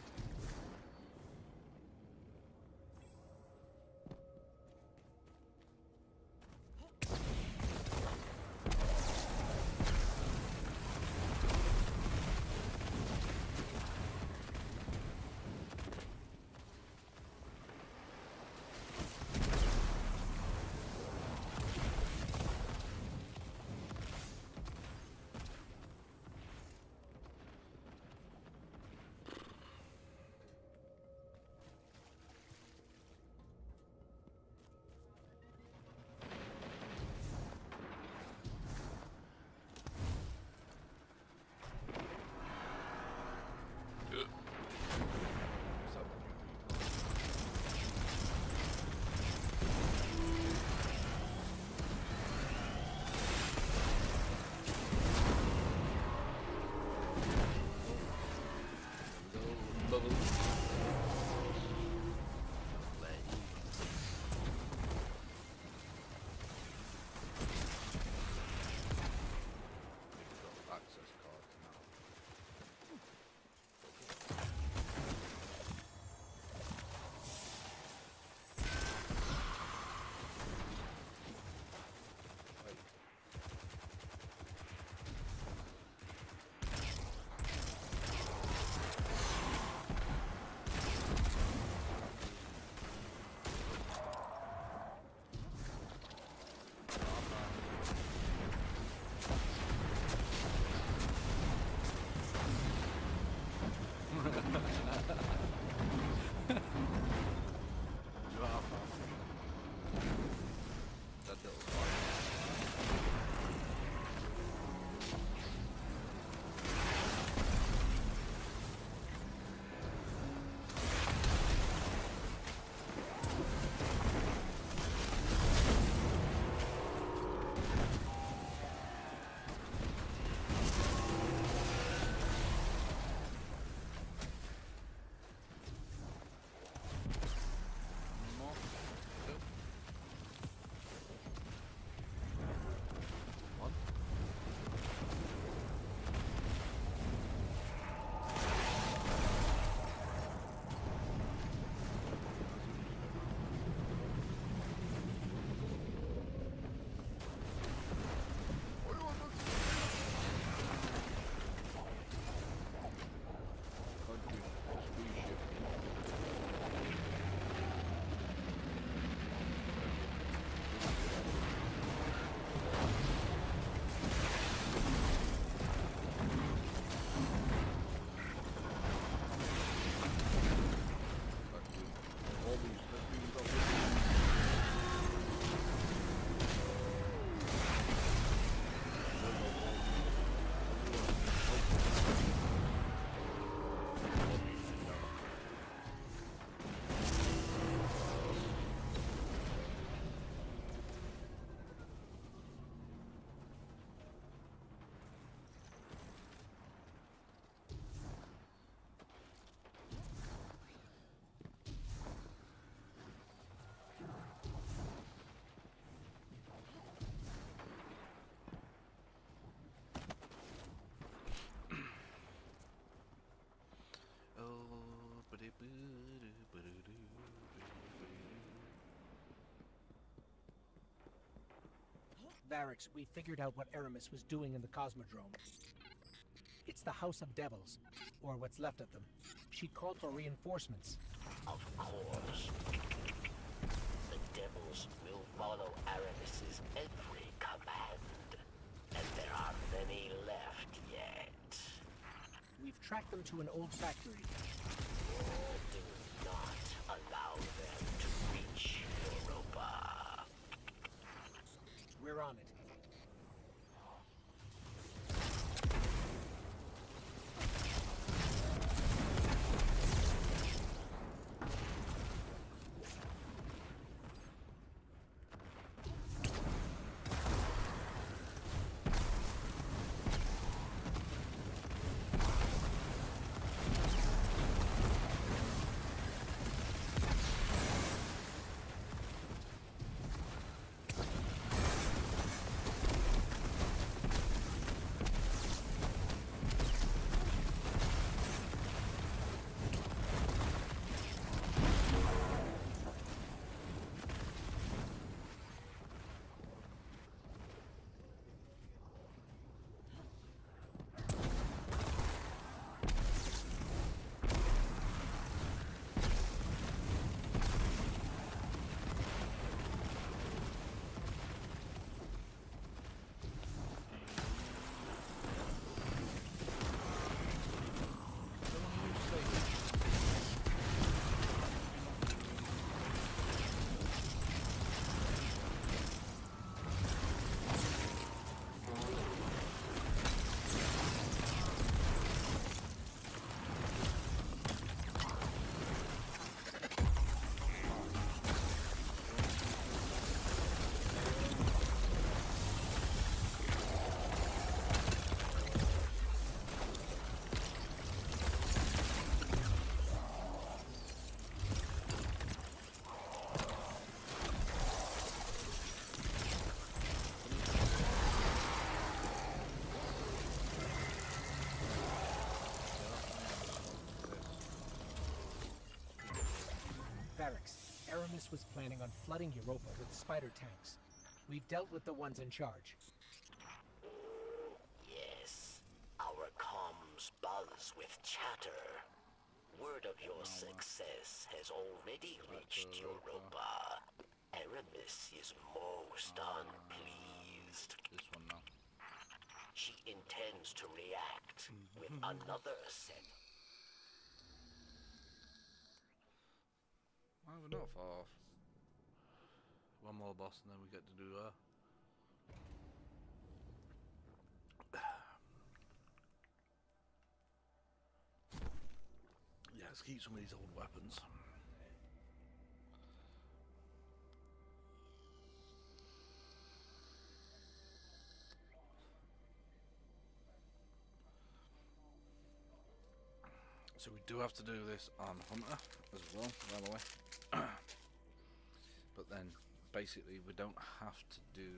Barracks, we figured out what Aramis was doing in the Cosmodrome. It's the House of Devils, or what's left of them. She called for reinforcements. Of course. The devils will follow Aramis's every command. And there aren't many left yet. We've tracked them to an old factory. Do not allow them to reach Europa. We're on it. Barracks, Aramis was planning on flooding Europa with spider tanks. We've dealt with the ones in charge. Yes, our comms buzz with chatter. Word of your success has already reached Europa. Aramis is most unpleased. This one now. She intends to react with another set. Well, we're not far off. One more boss and then we get to do that. Yeah, let's keep some of these old weapons. So we do have to do this on Hunter as well, by the way. But then, basically, we don't have to do...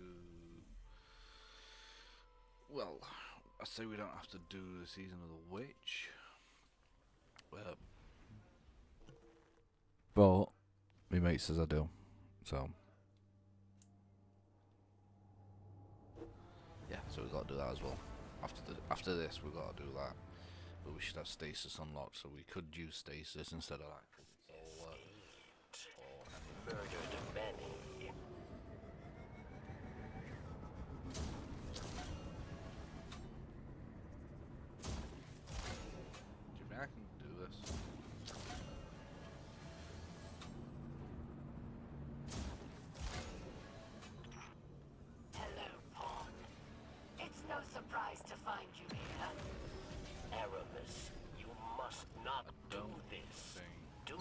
Well, I say we don't have to do the Season of the Witch. But my mate says I do. So... yeah, so we've got to do that as well. After this, we've got to do that. But we should have stasis unlocked, so we could use stasis instead of that. Murdered many. Do you think I can do this? Hello, Pawn. It's no surprise to find you here. Aramis, you must not do this. Do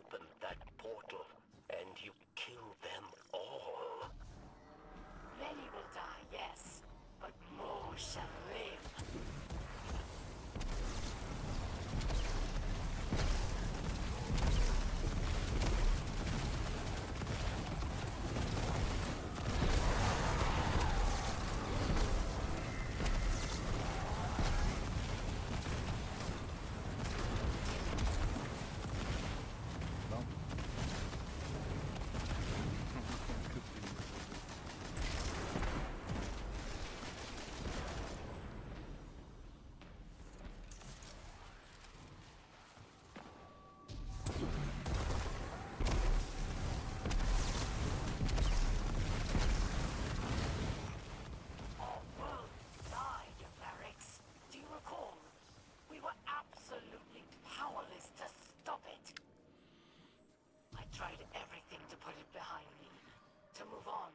opened that portal, and you killed them all. Many will die, yes, but more shall live. Tried everything to put it behind me, to move on.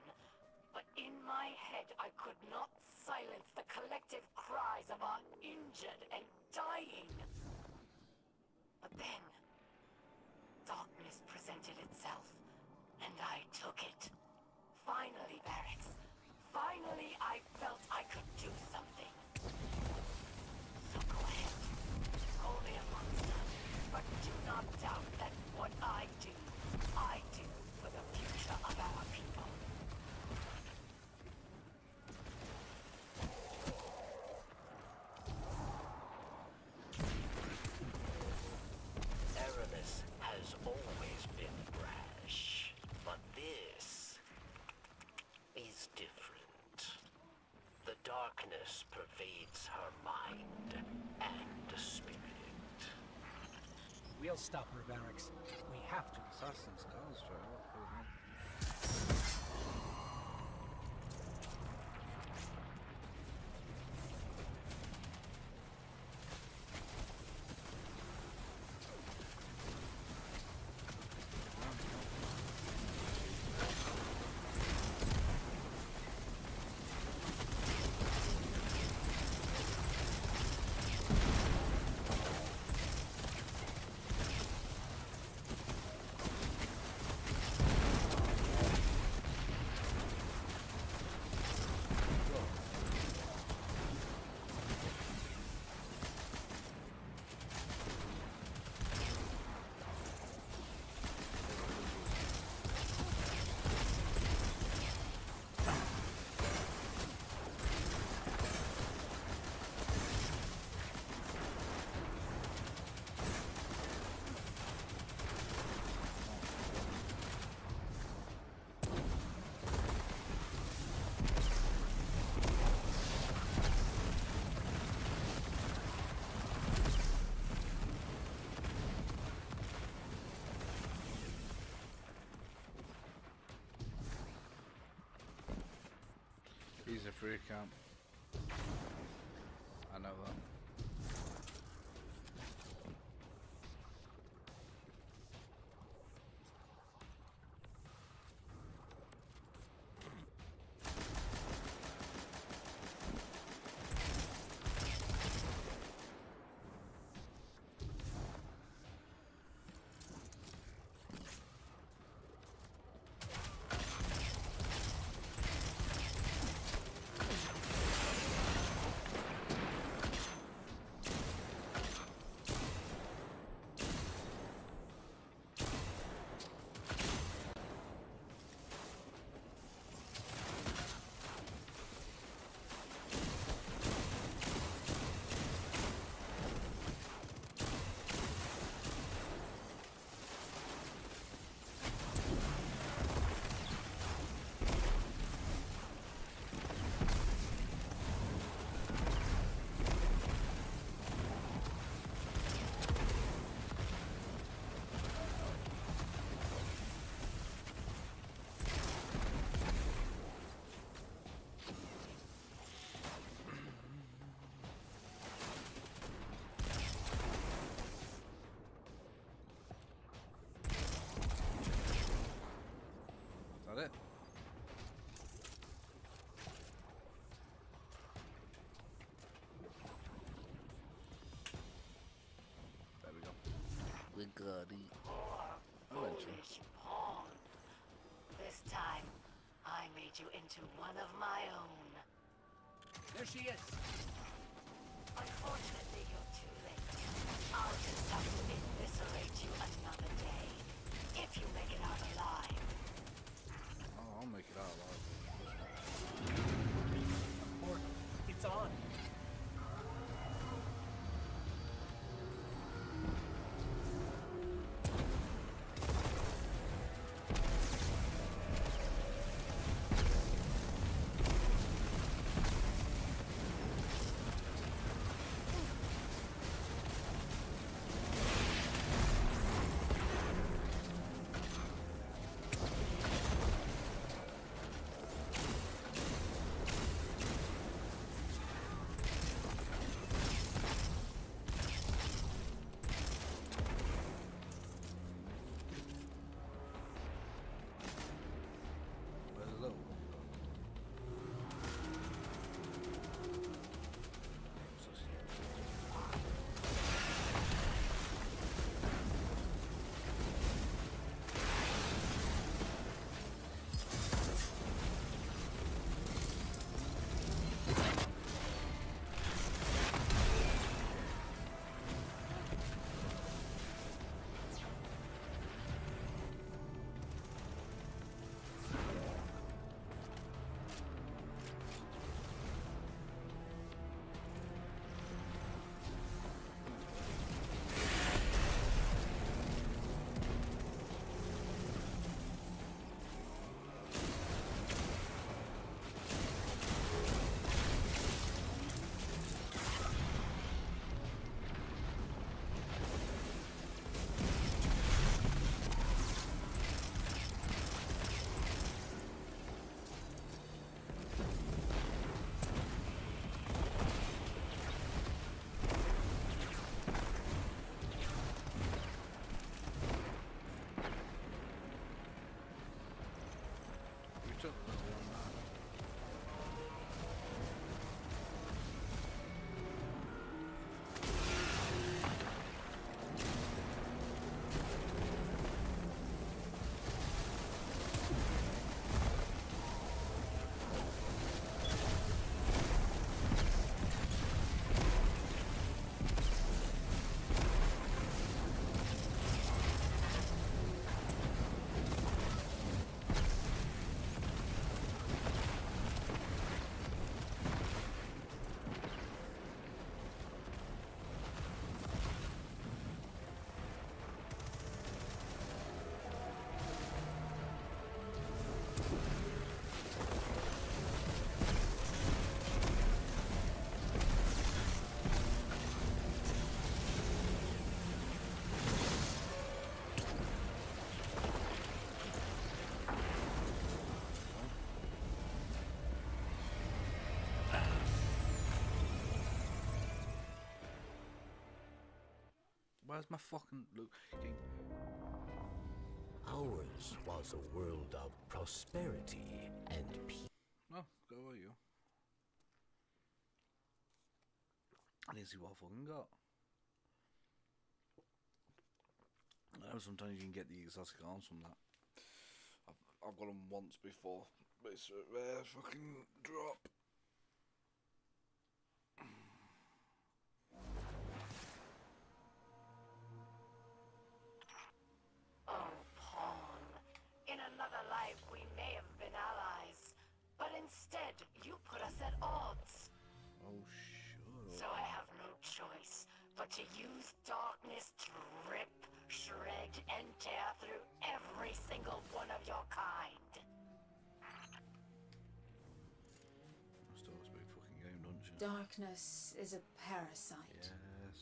But in my head, I could not silence the collective cries of our injured and dying. But then, darkness presented itself, and I took it. Finally, Barracks. Finally, I felt I could do something. So go ahead. Call me a monster, but do not doubt that what I do for the future of our people. Aramis has always been brash, but this is different. The darkness pervades her mind and spirit. We'll stop her, Barracks. We have to. Assassin's Cars trailer. He's a free account. I know that. Is that it? There we go. We got it. Eventually. Foolish pawn. This time, I made you into one of my own. There she is. Unfortunately, you're too late. I'll just have to eviscerate you another day. If you make it out alive. Oh, I'll make it out alive. Portal. It's on. Where's the little one? We took the little one back. Where's my fucking look? Ours was a world of prosperity and peace. No, go away, you. I didn't see what I fucking got. I know sometimes you can get the exotic arms from that. I've got them once before, but it's a rare fucking drop. Oh, pawn. In another life, we may have been allies, but instead, you put us at odds. Oh, shut So up. I have no choice but to use darkness to rip, shred, and tear through every single one of your kind. Still a big fucking game, don't you? Darkness is a parasite. Yes,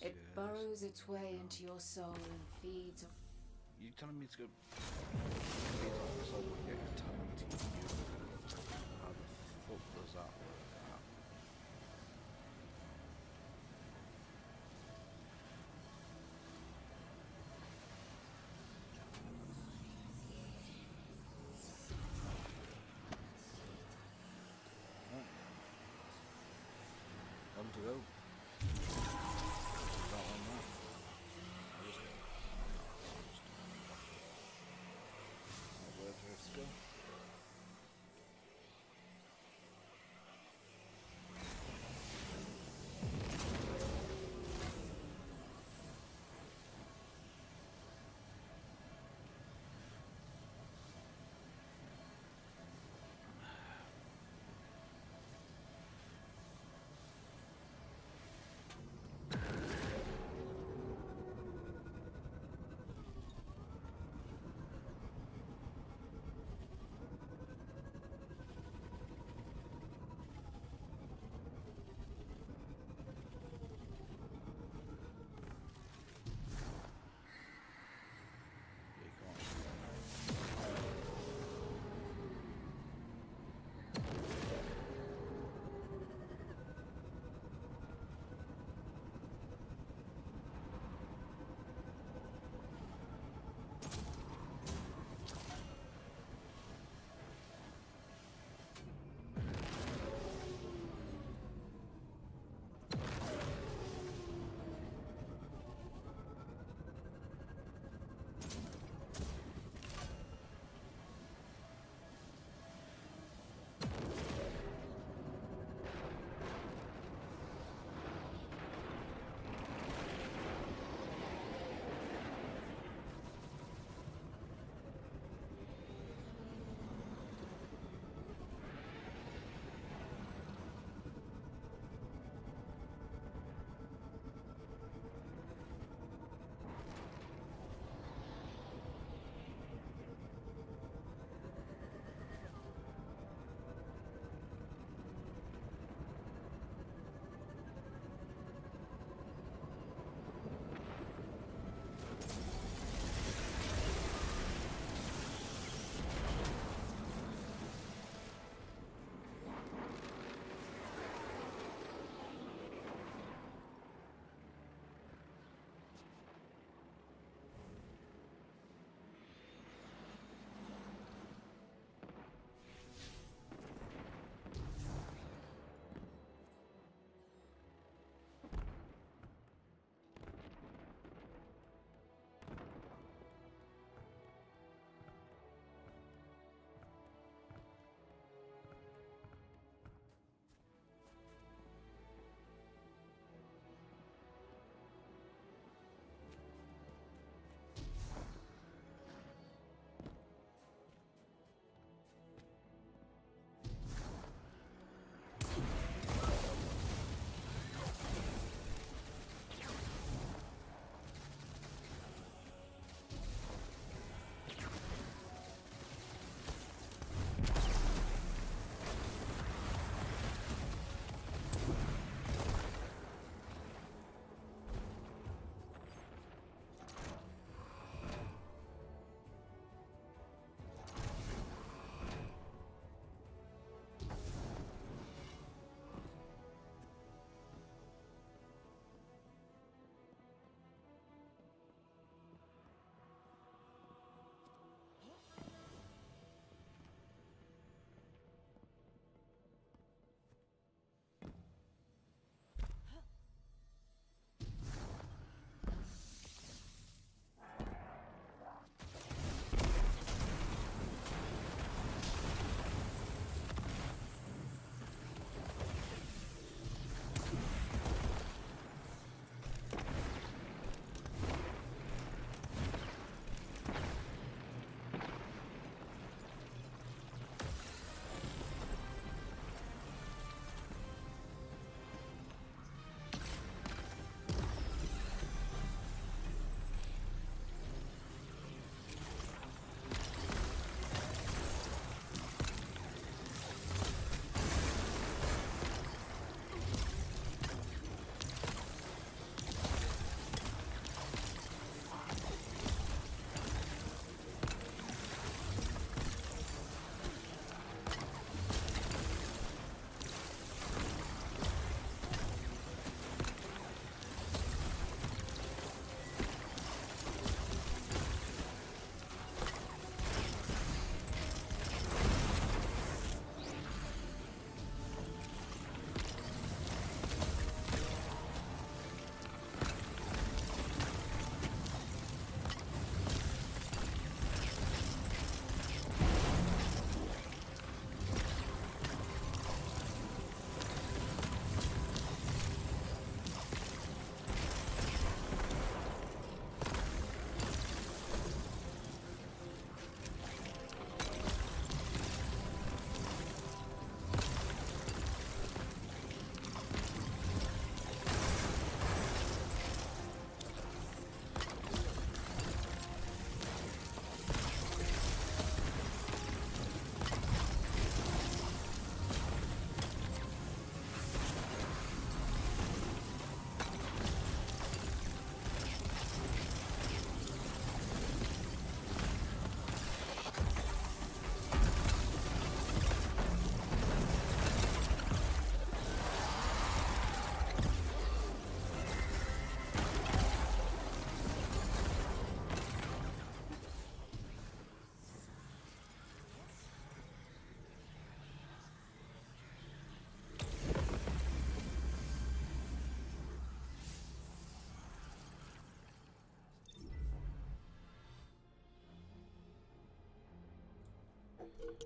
It yes. burrows its way into your soul and feeds on. You telling me to go? You're telling me to eat you. How the fuck does that work out? Time to go. That one there. I just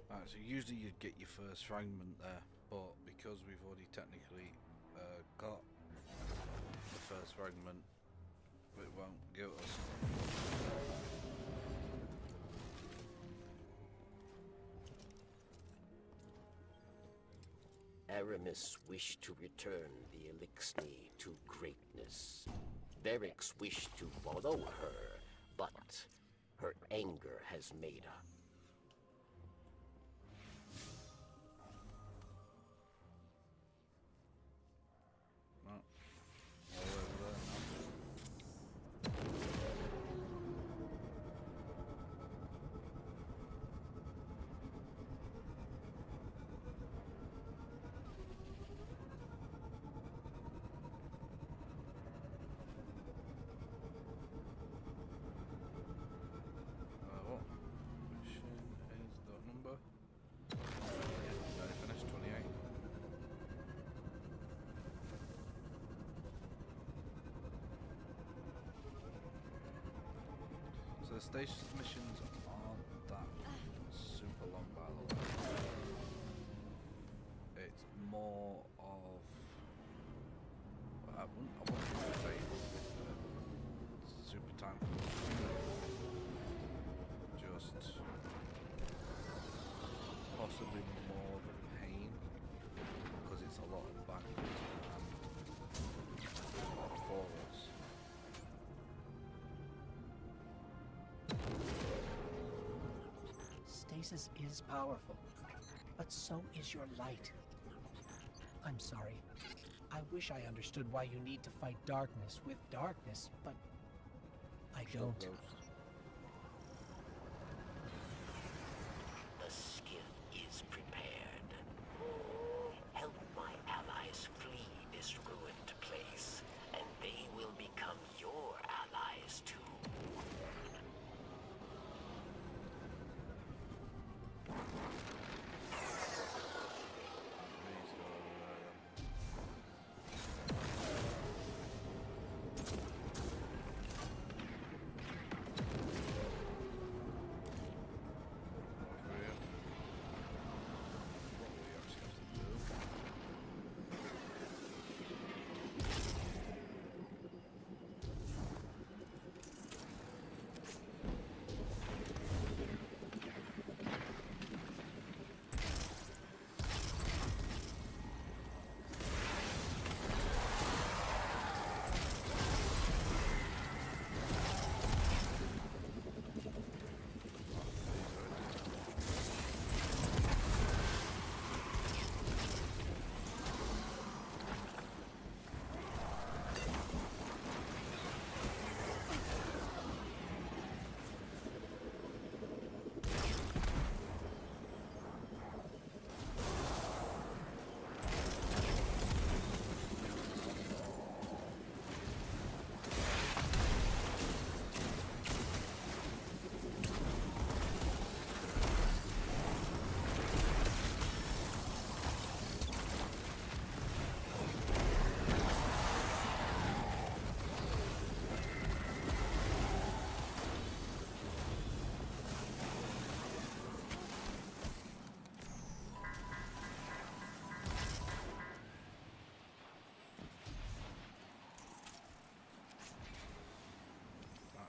Right, so usually you'd get your first fragment there, but because we've already technically got the first fragment, it won't give us. Aramis wished to return the Elixni to greatness. Varix wished to follow her, but her anger has made her. What mission is the number? Yeah, I finished 28. So the station missions aren't that super long, by the way. It's more of, I wouldn't say it's super time consuming. Just possibly more of a pain because it's a lot of backwards and a lot of forwards. Stasis is powerful, but so is your light. I'm sorry. I wish I understood why you need to fight darkness with darkness, but I don't. Ghost. The skiff is prepared. Help my allies flee this ruined place, and they will become your allies too.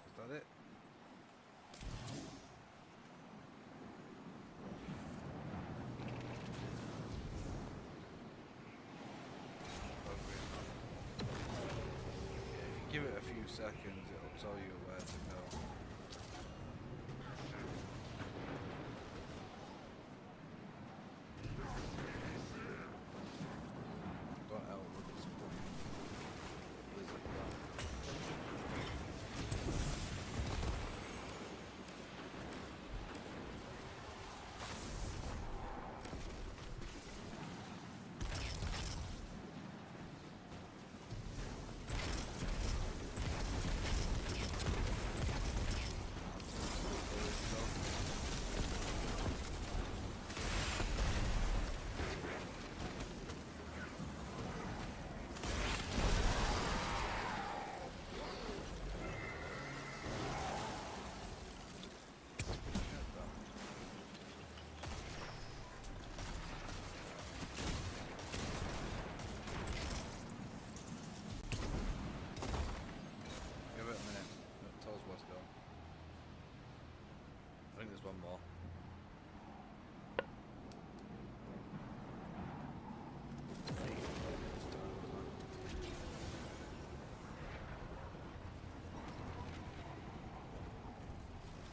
Is that it? If you give it a few seconds, it'll tell you where to go. Don't help with this one. Blizzard Ground. There's one more.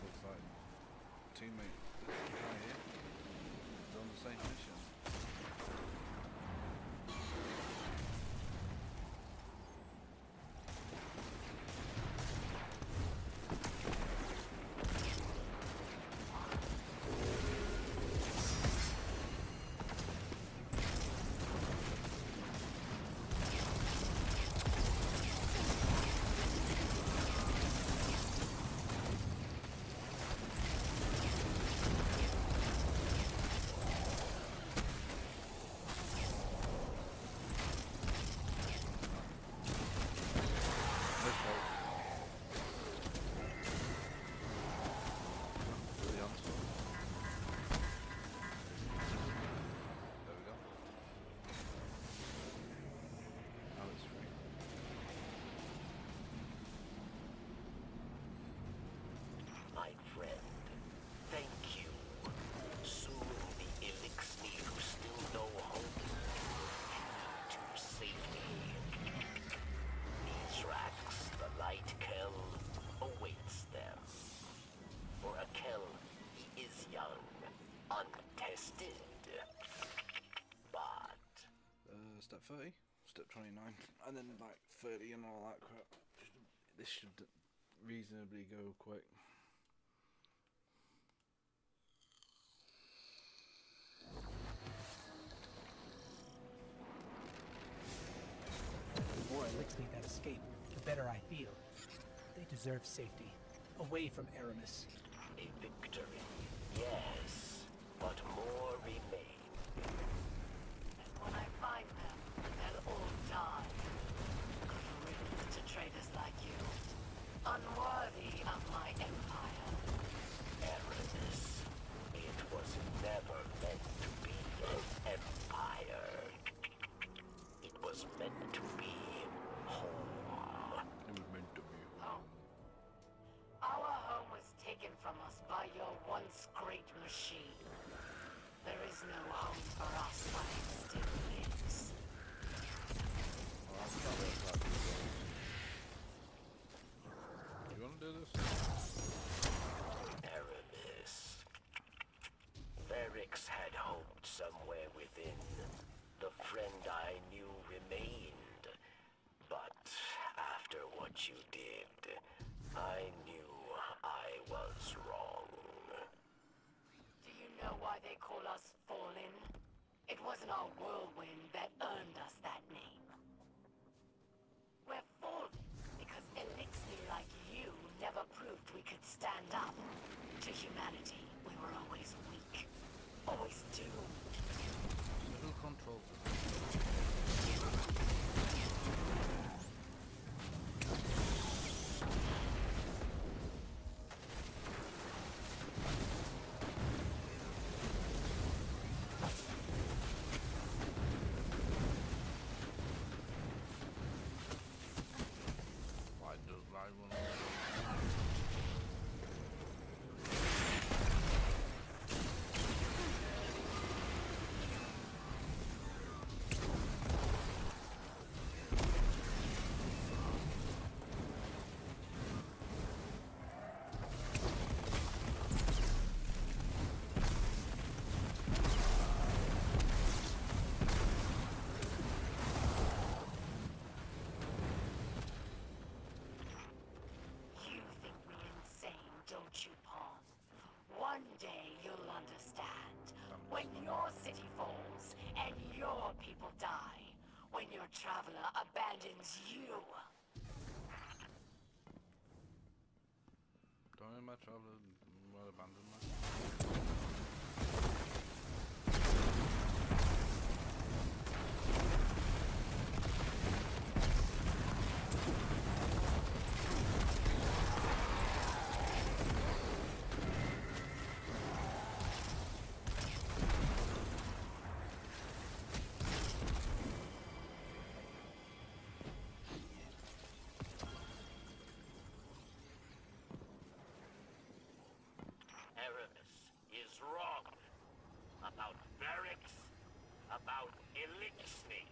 Looks like teammate guy here is on the same mission. My friend, thank you. Soon the Elixir who still know home to safety. Mithrax, the light Kel, awaits them. For a Kel, he is young, untested. But Step 30, step 29, and then like 30 and all that crap. This should reasonably go quick. The more Elixir that escape, the better I feel. They deserve safety, away from Aramis. a victory, yes, but more remain. And when I find them, they'll all die. Good riddance to traitors like you. Unworthy of my empire. Aramis, it was never meant to be an empire. It was meant to be home. It was meant to be. Home. Our home was taken from us by your once great machine. There is no home for us while it still lives. Well, I'll start with that. Do you want to do this? Aramis. Varix had hoped somewhere within. The friend I knew remained. But after what you did, I knew I was wrong. Do you know why they call us Fallen? It wasn't our whirlwind that earned us that name. We're Fallen because Elixir like you never proved we could stand up. To humanity, we were always weak. Always doomed. So who controls it? Why do I want to? You think me insane, don't you, Pawn? One day you'll understand. When your city falls and your people die. When your traveler abandons you. Don't my traveler will abandon me. Aramis, about Elixir.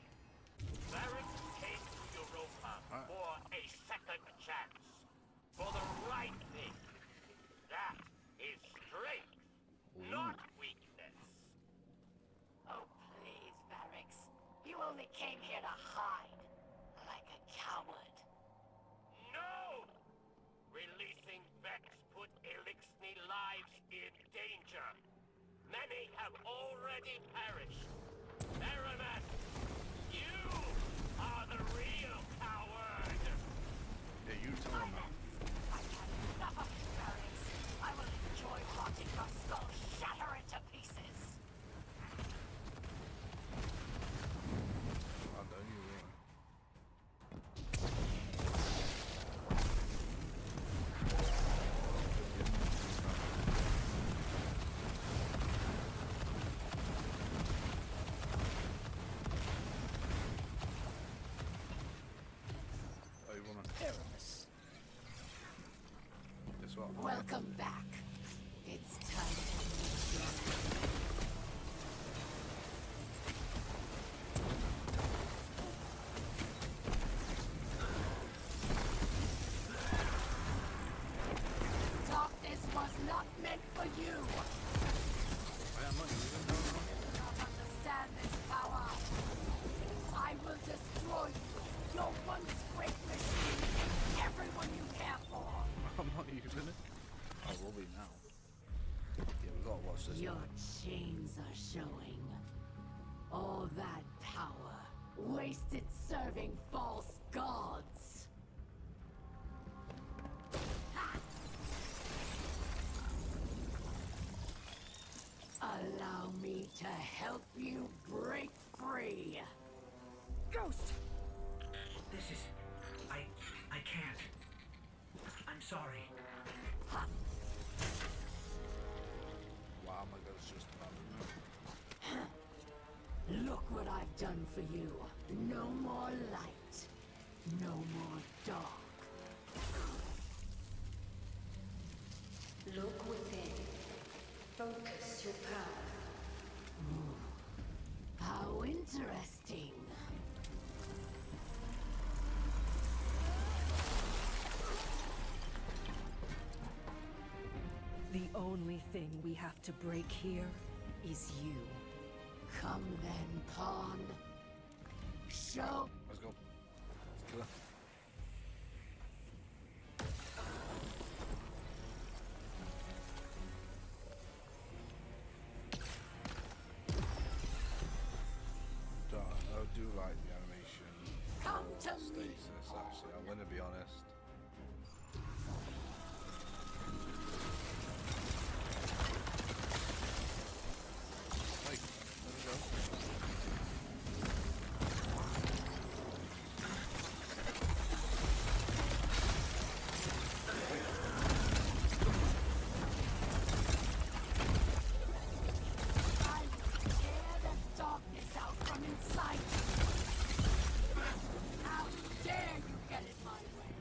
Varys came to Europa for a second chance. For the right thing. That is strength, not weakness. Oh, please, Varys. You only came here to hide. Like a coward. No! Releasing Vex put Elixir lives in danger. Many have already perished. Aramis, you are the real coward! Yeah, you tell him that. I had enough of you, Varys. I will enjoy watching your skull shatter into pieces. I know you will. Oh, you wanna? Aramis. Guess what? Welcome back. It's time to meet your darkness was not meant for you. I am not even know. Do not understand this power. I will destroy you. Your once great machine. Everyone you care for. I'm not using it. I will be now. Yeah, we gotta watch this. Your chains are showing. All that power wasted serving false gods. Ha! Allow me to help you break free. Ghost! This is... I can't. I'm sorry. Ha! Wow, my god's just about to know. Look what I've done for you. No more light. No more dark. Look within. Focus your power. How interesting. The only thing we have to break here is you. Come then, pawn. Show. Let's go. Let's kill her. I do like the animation. Come to me. Stasis, actually, I'm gonna be honest. Hey, there we go. I will tear the darkness out from inside you. How dare you get in my way?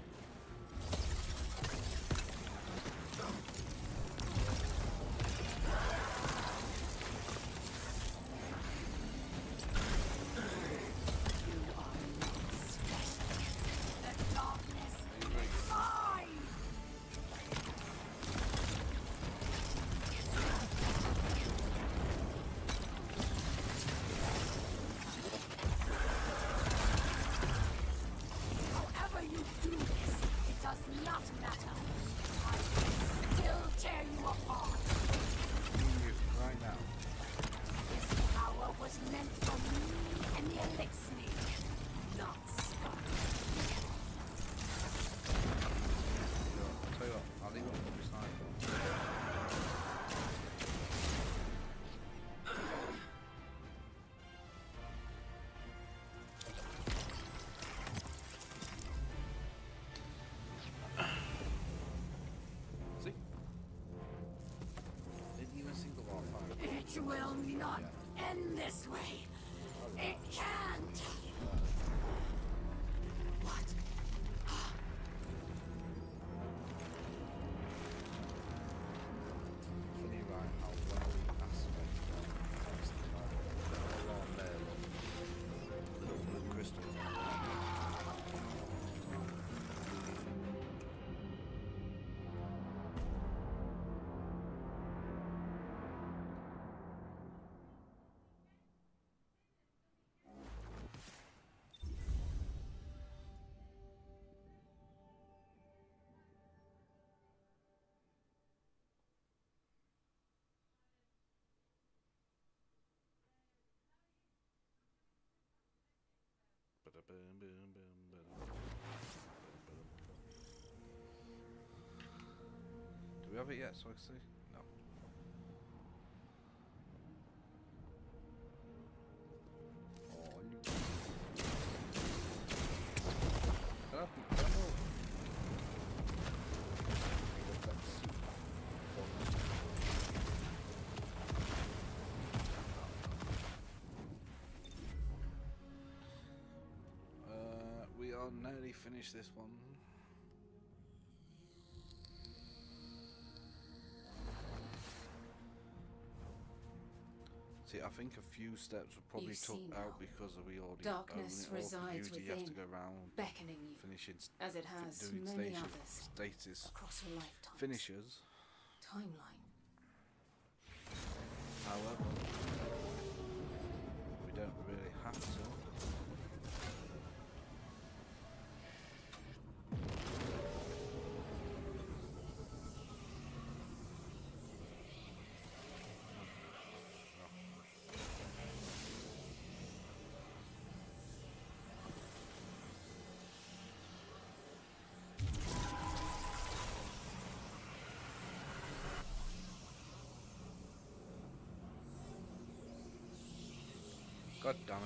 You are not special. The darkness is mine! However you do this, it does not matter. I will still tear you apart. You, right now. This power was meant for me and the Elixir, not Scott. I'll tell you what, I'll leave it up this time. See? Didn't even single wildfire. It will not end this way. It can't. What? Funny, right, how well aspect how long there, look. boom, boom, boom, boom. Do we have it yet so I can see? No. Oh, you. Can I move? We are nearly finished this one. See, I think a few steps were probably took out because we already darkness own it. resides Usually you have to within, go around beckoning you, finishing as it has doing many stages, others status across your lifetime. finishers. Timeline. However, we don't really have to. God damn it.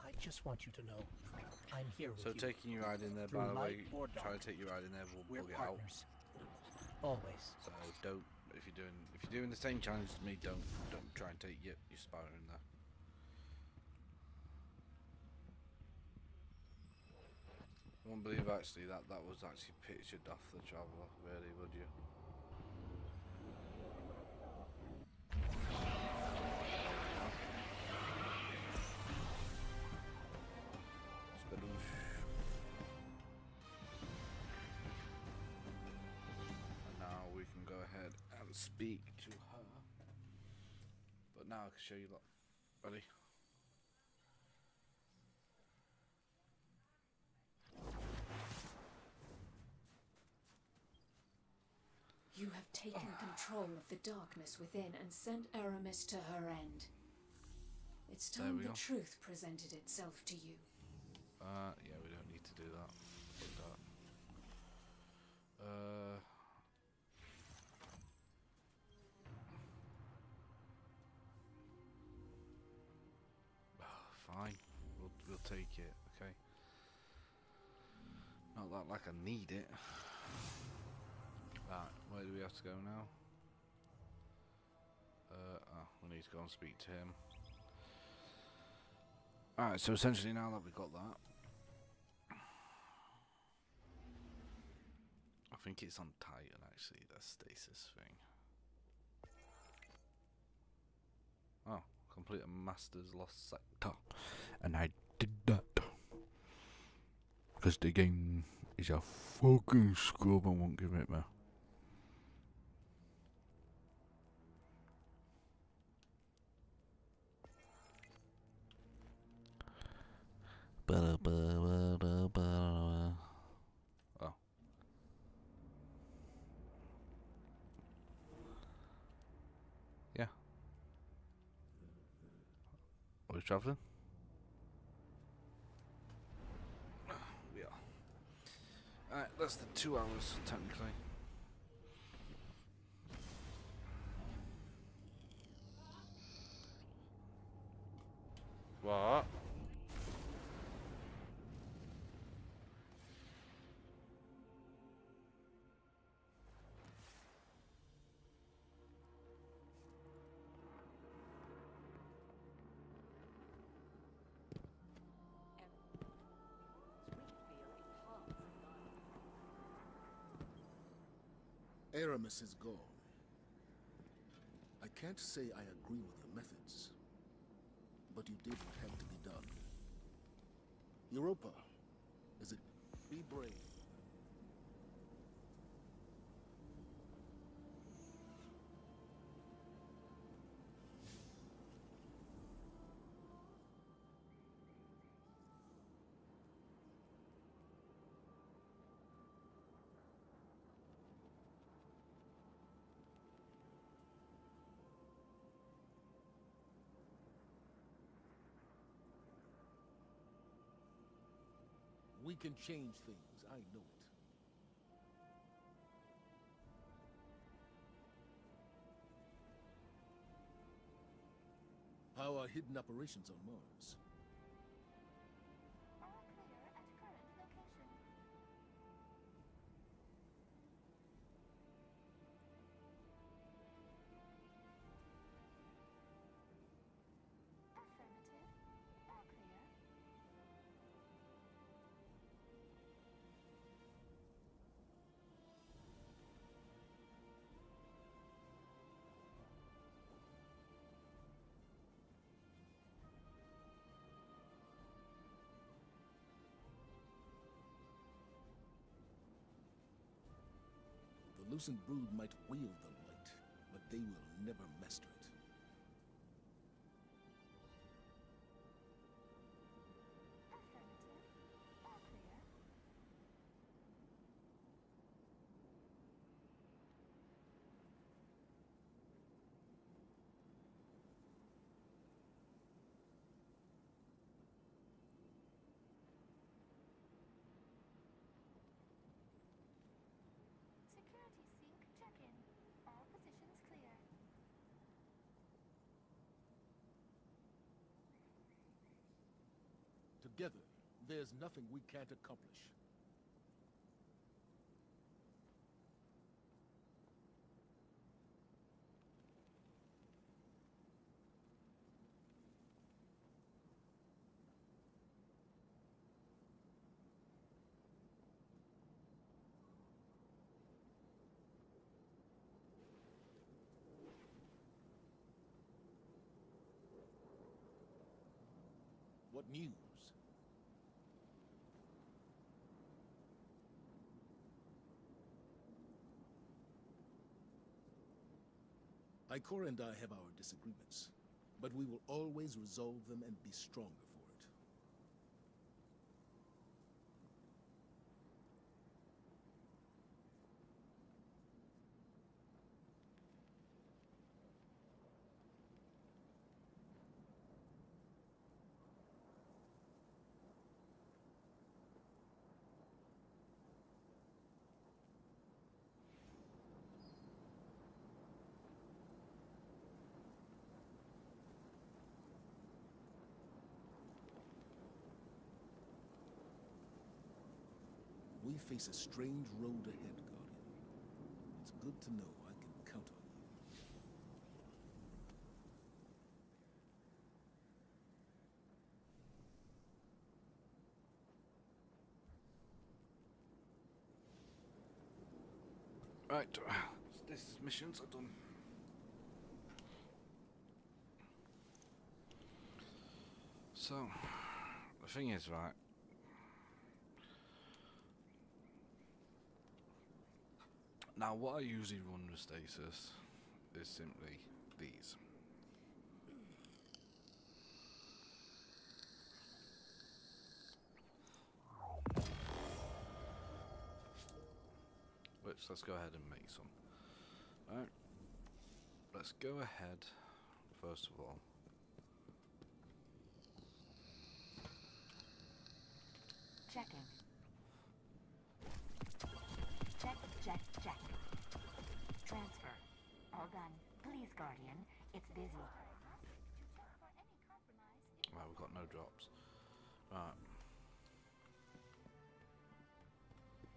I just want you to know, I'm here with So you. taking you right in there, Through by the way, light or trying dark, to take you right in there will we're bug it out. partners. Always. So don't, if you're doing the same challenge as me, don't try and take your spider in there. I won't believe actually that was actually pictured off the Traveller, really, would you? Skadoosh. And now we can go ahead and speak to her. But now I can show you lot. Ready? You have taken control of the darkness within and sent Aramis to her end. It's time the truth presented itself to you. Yeah, we don't need to do that. Fine, we'll take it. Okay. Not that like I need it. Right, where do we have to go now? We need to go and speak to him. Alright, so essentially now that we've got that, I think it's on Titan actually, the stasis thing. Oh, complete a Master's Lost Sector. And I did that. Because the game is a fucking scrub and won't give it me. Oh. Yeah. Are we travelling? We are. Alright, that's the 2 hours, technically. What? Aramis is gone. I can't say I agree with your methods, but you did what had to be done. Europa, is it? Be brave. We can change things, I know it. How are hidden operations on Mars? All clear at current location. Affirmative. All clear. The Lucent Brood might wield the light, but they will never master it. Affirmative. All clear. Security sync check-in. All positions clear. Together, there's nothing we can't accomplish. What news? Ikora and I have our disagreements, but we will always resolve them and be stronger for it. We face a strange road ahead, Guardian. It's good to know I can count on you. Right, this missions are done. So, the thing is, right, now what I usually run with stasis is simply these. Which, let's go ahead and make some. Alright, let's go ahead, first of all. Checking. Check, check, check. Transfer. All done. Please, Guardian. It's busy. Right, we've got no drops. Right.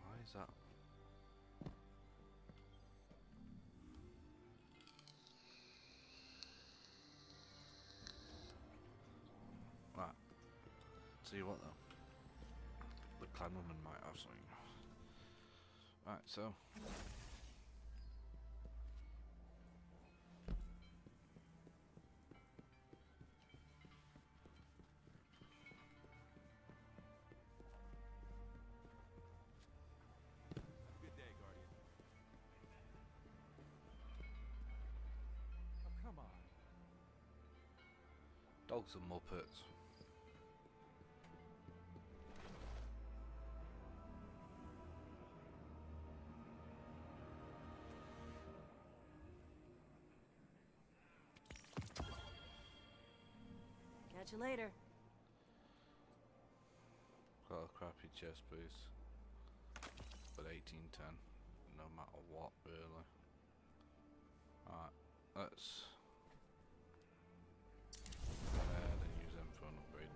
Why is that? Right. See what though? The clan woman might have something. Right, so Dogs and Muppets. Catch you later. Got a crappy chest piece, but 1810, no matter what, really. Alright, let's go ahead and use them for an upgrade.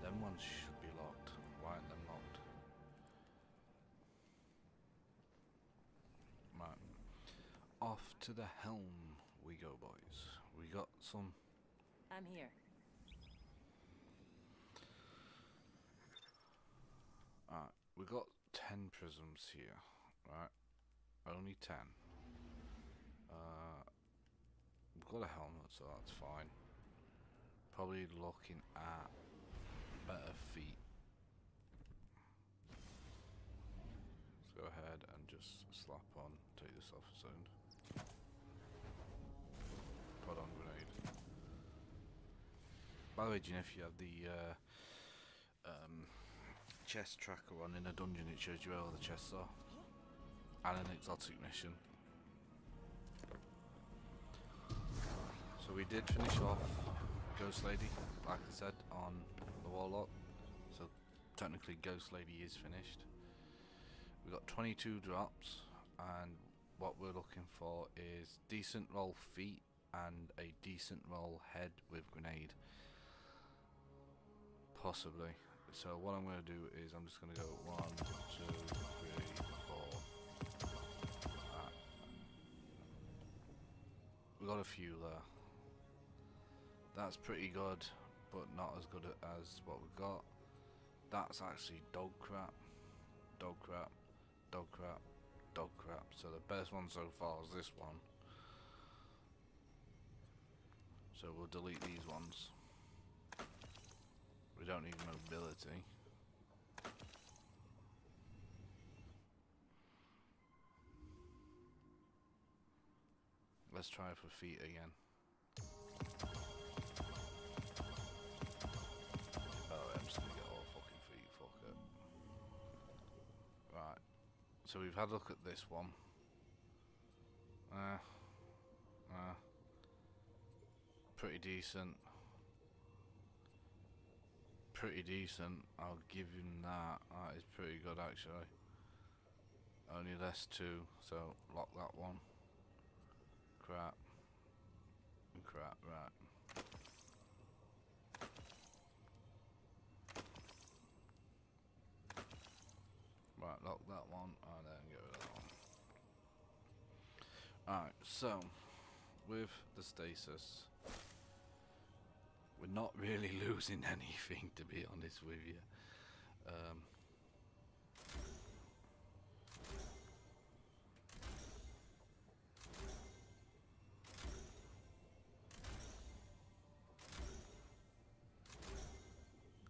Them ones should be locked. Why aren't them locked? Right, off to the helm we go, boys. We got some. I'm here. Alright, we got 10 prisms here, right? Only 10. We've got a helmet, so that's fine. Probably looking at better feet. Let's go ahead and just slap on, take this off a second. Put on grenade. By the way, do you know if you have the chest tracker on in a dungeon, it shows you where all the chests are, and an exotic mission. So we did finish off Ghost Lady, like I said, on the Warlock, so technically Ghost Lady is finished. We got 22 drops, and what we're looking for is decent roll feet and a decent roll head with grenade, possibly. So what I'm going to do is I'm just going to go 1, 2, 3, 4. We got a few there. That's pretty good, but not as good as what we got. That's actually dog crap, dog crap, dog crap, dog crap. So the best one so far is this one. So we'll delete these ones. We don't need mobility. Let's try for feet again. Oh, I'm just gonna get all fucking feet, fuck it. Right, so we've had a look at this one. Pretty decent. Pretty decent, I'll give him that. That is pretty good actually. Only less 2, so lock that one. Crap. Crap, right. Right, lock that one and then get rid of that one. Alright, so with the stasis, we're not really losing anything, to be honest with you.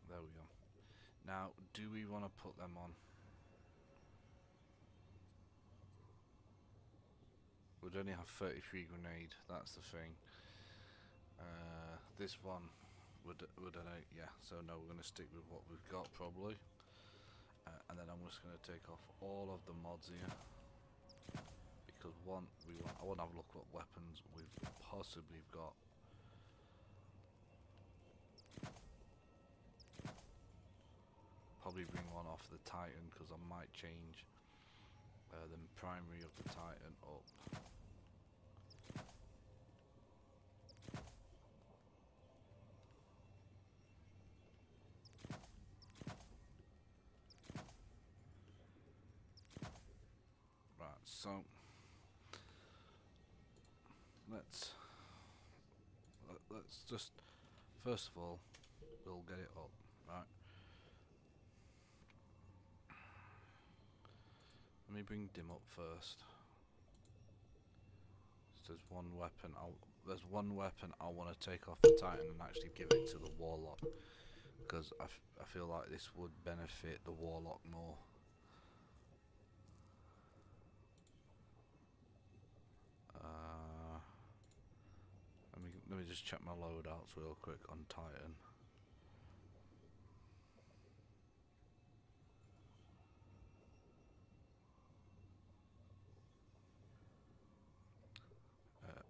There we go. Now, do we want to put them on? We'd only have 33 grenade, that's the thing. This one would yeah, so no, we're going to stick with what we've got probably. And then I'm just going to take off all of the mods here. Because I want to have a look what weapons we've possibly got. Probably bring one off the Titan, because I might change the primary of the Titan up. Right, so let's just, first of all, we'll get it up, right? Let me bring Dim up first. So there's one weapon I want to take off the Titan and actually give it to the Warlock, because I feel like this would benefit the Warlock more. Let me just check my loadouts real quick on Titan.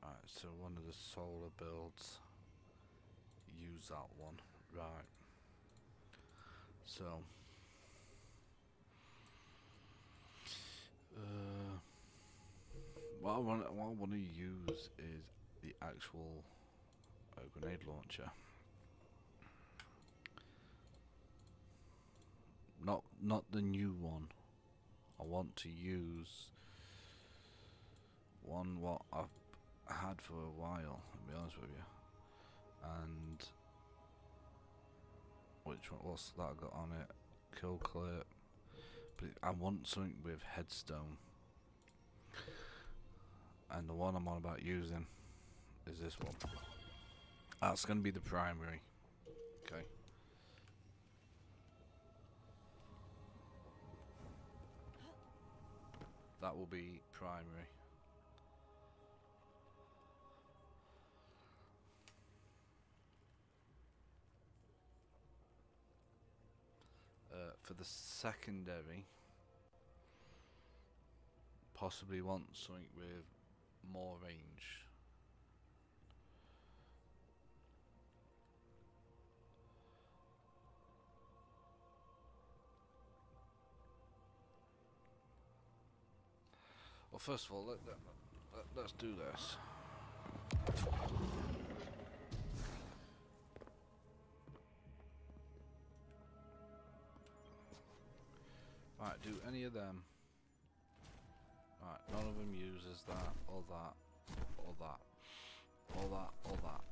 Alright, so one of the solar builds, use that one. Right. So what I want to use is the actual grenade launcher. Not the new one. I want to use one what I've had for a while, to be honest with you. And which one? What's that got on it? Kill clip. But I want something with headstone. And the one I'm on about using is this one. That's going to be the primary. Okay. That will be primary. For the secondary, possibly want something with more range. Well, first of all, let's do this. Right, do any of them. Right, none of them uses that, or that, or that, or that, or that.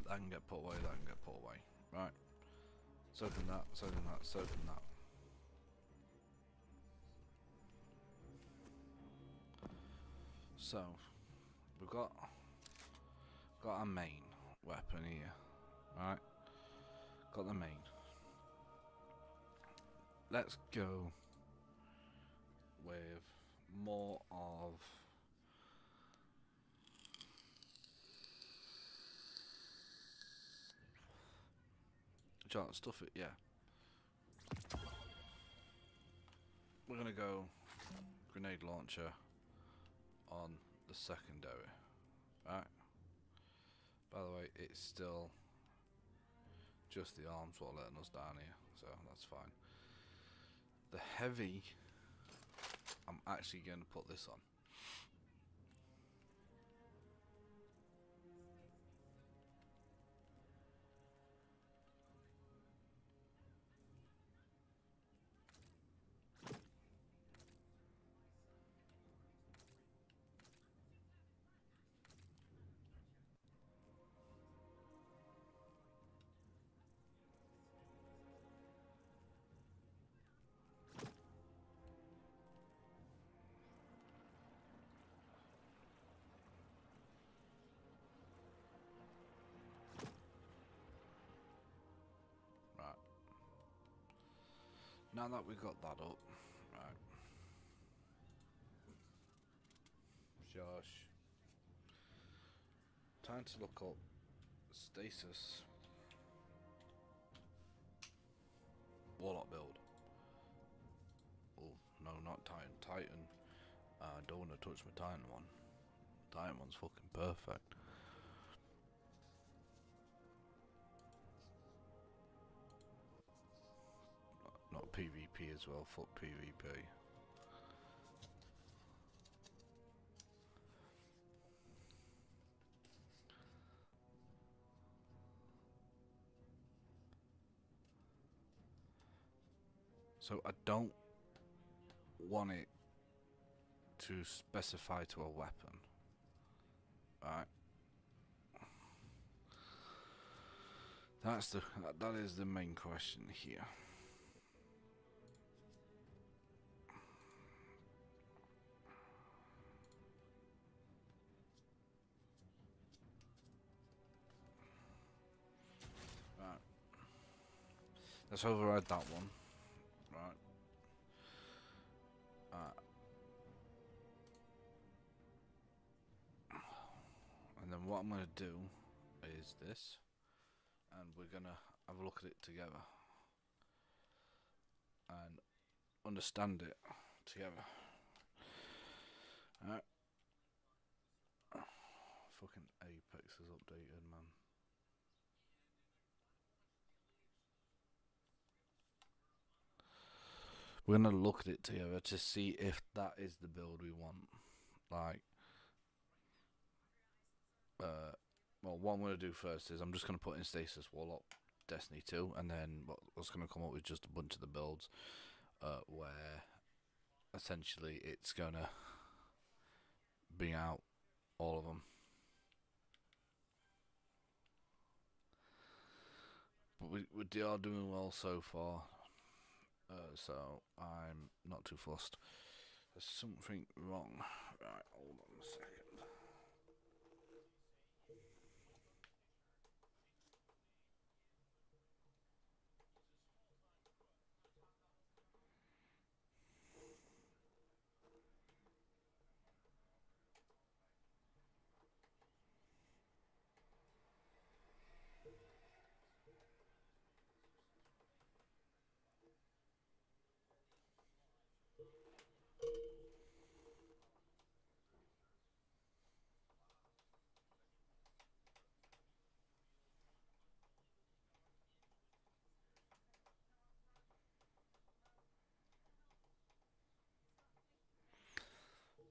That can get put away, that can get put away. Right. So can that, so can that, so can that. So, we've got our main weapon here, right? Got the main. Let's go with more of stuff it, yeah. We're gonna go grenade launcher on the secondary, right? By the way, it's still just the arms what are letting us down here, so that's fine. The heavy, I'm actually going to put this on. Now that we've got that up, right. Josh. Time to look up stasis. Warlock build. Oh, no, not Titan. Titan. I don't want to touch my Titan one. Titan one's fucking perfect. Not PvP as well, fuck PvP. So I don't want it to specify to a weapon. Alright. That is the main question here. Right. Let's override that one. Right. what I'm going to do is this, and we're going to have a look at it together and understand it together. Alright. Fucking Apex is updated, man. We're gonna look at it together to see if that is the build we want. Like, well, what I'm gonna do first is I'm just gonna put in Stasis Warlock Destiny 2, and then what's gonna come up with just a bunch of the builds, where essentially it's gonna bring out all of them. But we are doing well so far, so I'm not too fussed. There's something wrong. Right, hold on a second.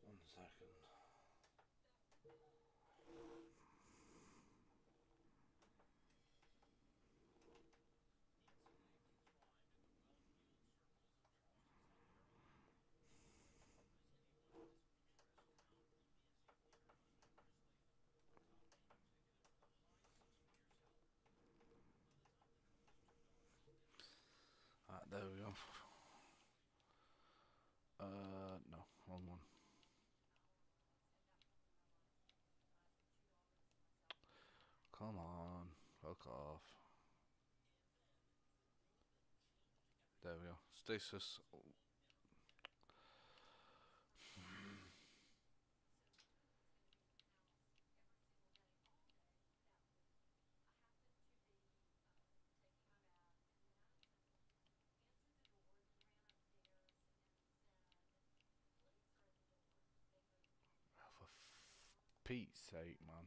One second. There we go. No, wrong one. Come on, fuck off. There we go. Stasis. For Pete's sake, man.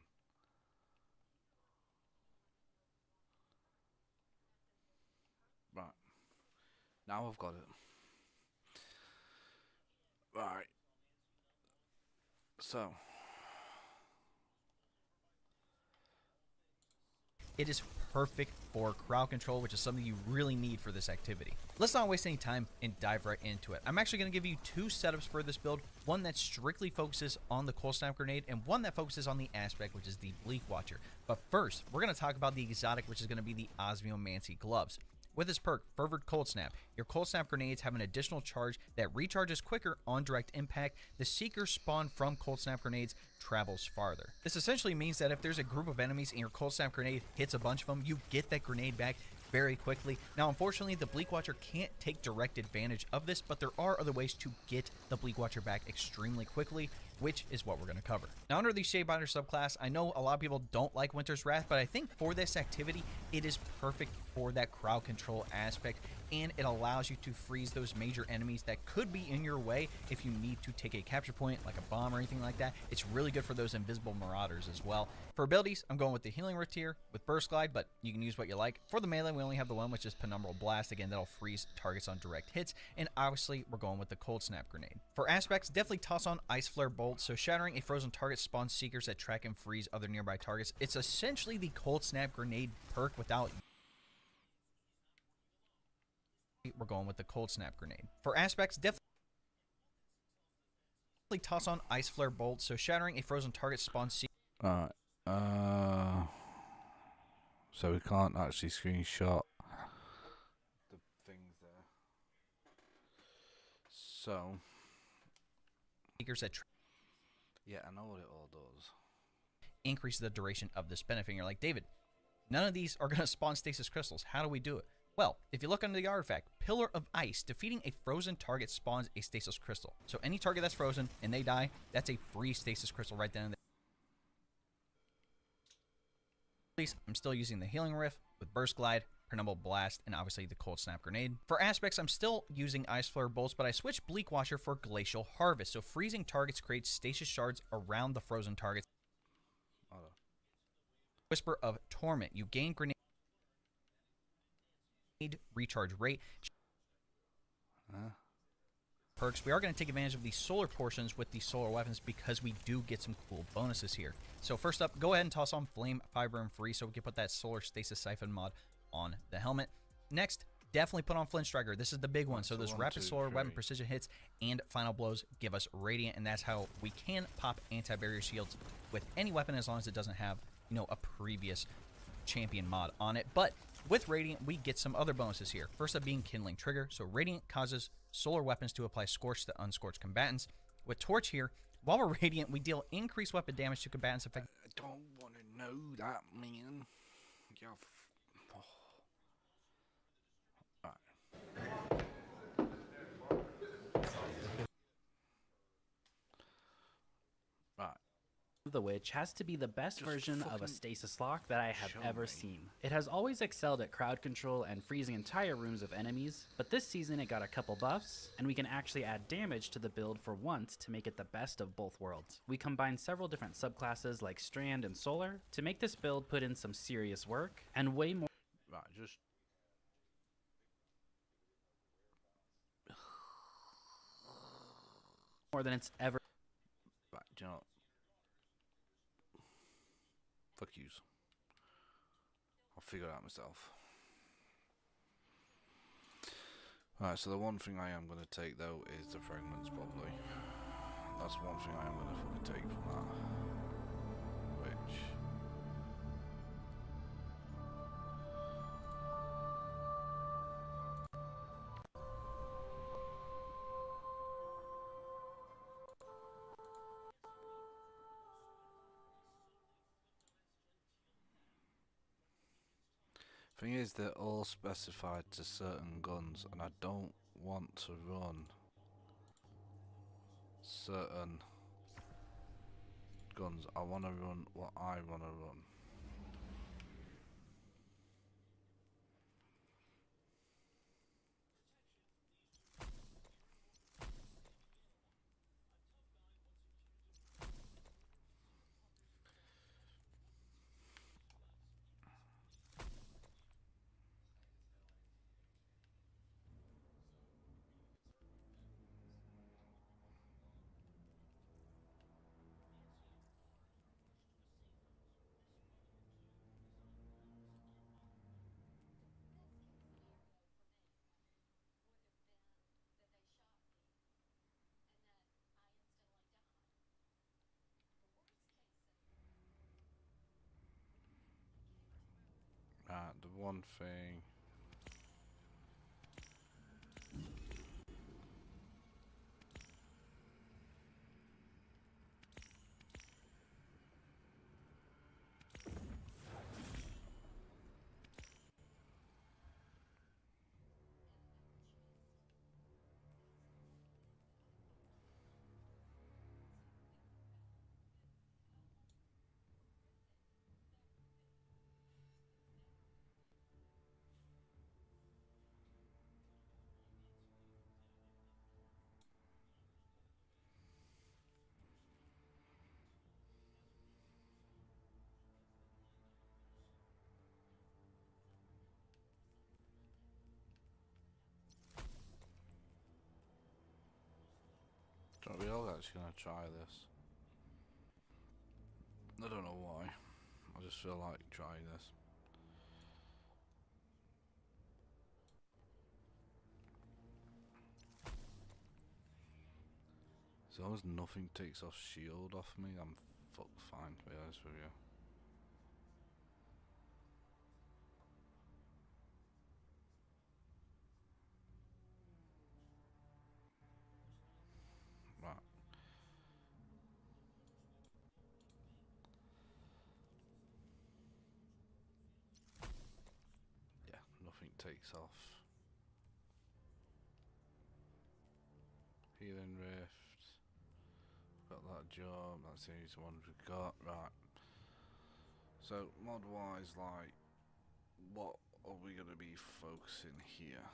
Right. Now I've got it. Right. So. It is perfect for crowd control, which is something you really need for this activity. Let's not waste any time and dive right into it. I'm actually going to give you two setups for this build, one that strictly focuses on the Cold Snap Grenade and one that focuses on the aspect, which is the Bleak Watcher. But first, we're going to talk about the exotic, which is going to be the Osmiomancy Gloves. With this perk, Fervent Cold Snap, your Cold Snap grenades have an additional charge that recharges quicker on direct impact. The Seeker spawned from Cold Snap grenades travels farther. This essentially means that if there's a group of enemies and your Cold Snap grenade hits a bunch of them, you get that grenade back very quickly. Now, unfortunately, the Bleak Watcher can't take direct advantage of this, but there are other ways to get the Bleak Watcher back extremely quickly, which is what we're going to cover. Now, under the Shadebinder subclass, I know a lot of people don't like Winter's Wrath, but I think for this activity, it is perfect for that crowd control aspect, and it allows you to freeze those major enemies that could be in your way if you need to take a capture point, like a bomb or anything like that. It's really good for those invisible marauders as well. For abilities, I'm going with the Healing Rift here with Burst Glide, but you can use what you like. For the melee, we only have the one, which is Penumbral Blast. Again, that'll freeze targets on direct hits, and obviously, we're going with the Cold Snap Grenade. For aspects, definitely toss on Ice Flare Bolt, so shattering a frozen target spawns Seekers that track and freeze other nearby targets. It's essentially the Cold Snap Grenade perk without... We're going with the Cold Snap Grenade. For aspects, definitely toss on Ice Flare Bolt, so shattering a frozen target spawns Seekers. Alright. So we can't actually screenshot the things there. So. Seekers that yeah, I know what it all does. Increases the duration of this benefit. And you're like, David, none of these are going to spawn stasis crystals. How do we do it? Well, if you look under the artifact, Pillar of Ice, defeating a frozen target spawns a stasis crystal. So any target that's frozen and they die, that's a free stasis crystal right then and there. I'm still using the Healing Rift with Burst Glide, Pernible Blast, and obviously the Cold Snap Grenade. For aspects, I'm still using Ice Flare Bolts, but I switched Bleak Watcher for Glacial Harvest. So freezing targets creates stasis shards around the frozen targets. Whisper of Torment. You gain grenade recharge rate. Perks. We are going to take advantage of these solar portions with these solar weapons because we do get some cool bonuses here. So first up, go ahead and toss on Flame, Fiber, and Free so we can put that Solar Stasis Siphon mod on the helmet. Next, definitely put on Flint Striker. This is the big one. So those rapid solar weapon precision hits and final blows give us Radiant, and that's how we can pop anti-barrier shields with any weapon as long as it doesn't have, you know, a previous champion mod on it. But with Radiant, we get some other bonuses here. First up being Kindling Trigger. So Radiant causes solar weapons to apply Scorch to unscorched combatants. With Torch here, while we're Radiant, we deal increased weapon damage to combatants affected. I don't want to know that, man. Yeah. The Witch has to be the best version of a stasis lock that I have ever seen. It has always excelled at crowd control and freezing entire rooms of enemies, but this season it got a couple buffs, and we can actually add damage to the build for once to make it the best of both worlds. We combine several different subclasses like Strand and Solar to make this build put in some serious work, and way more more than it's ever. Right, do you know what? Fuck yous. I'll figure it out myself. Alright, so the one thing I am going to take though is the fragments, probably. That's one thing I am going to fucking take from that. Which... Thing is, they're all specified to certain guns, and I don't want to run certain guns. I want to run what I want to run. The one thing... We all actually gonna try this. I don't know why. I just feel like trying this. As long as nothing takes off shield off me, I'm fine, to be honest with you. Right. Yeah, nothing takes off. Healing Rift. Got that job, that's the easy one we've got. Right. So mod wise, like, what are we going to be focusing here?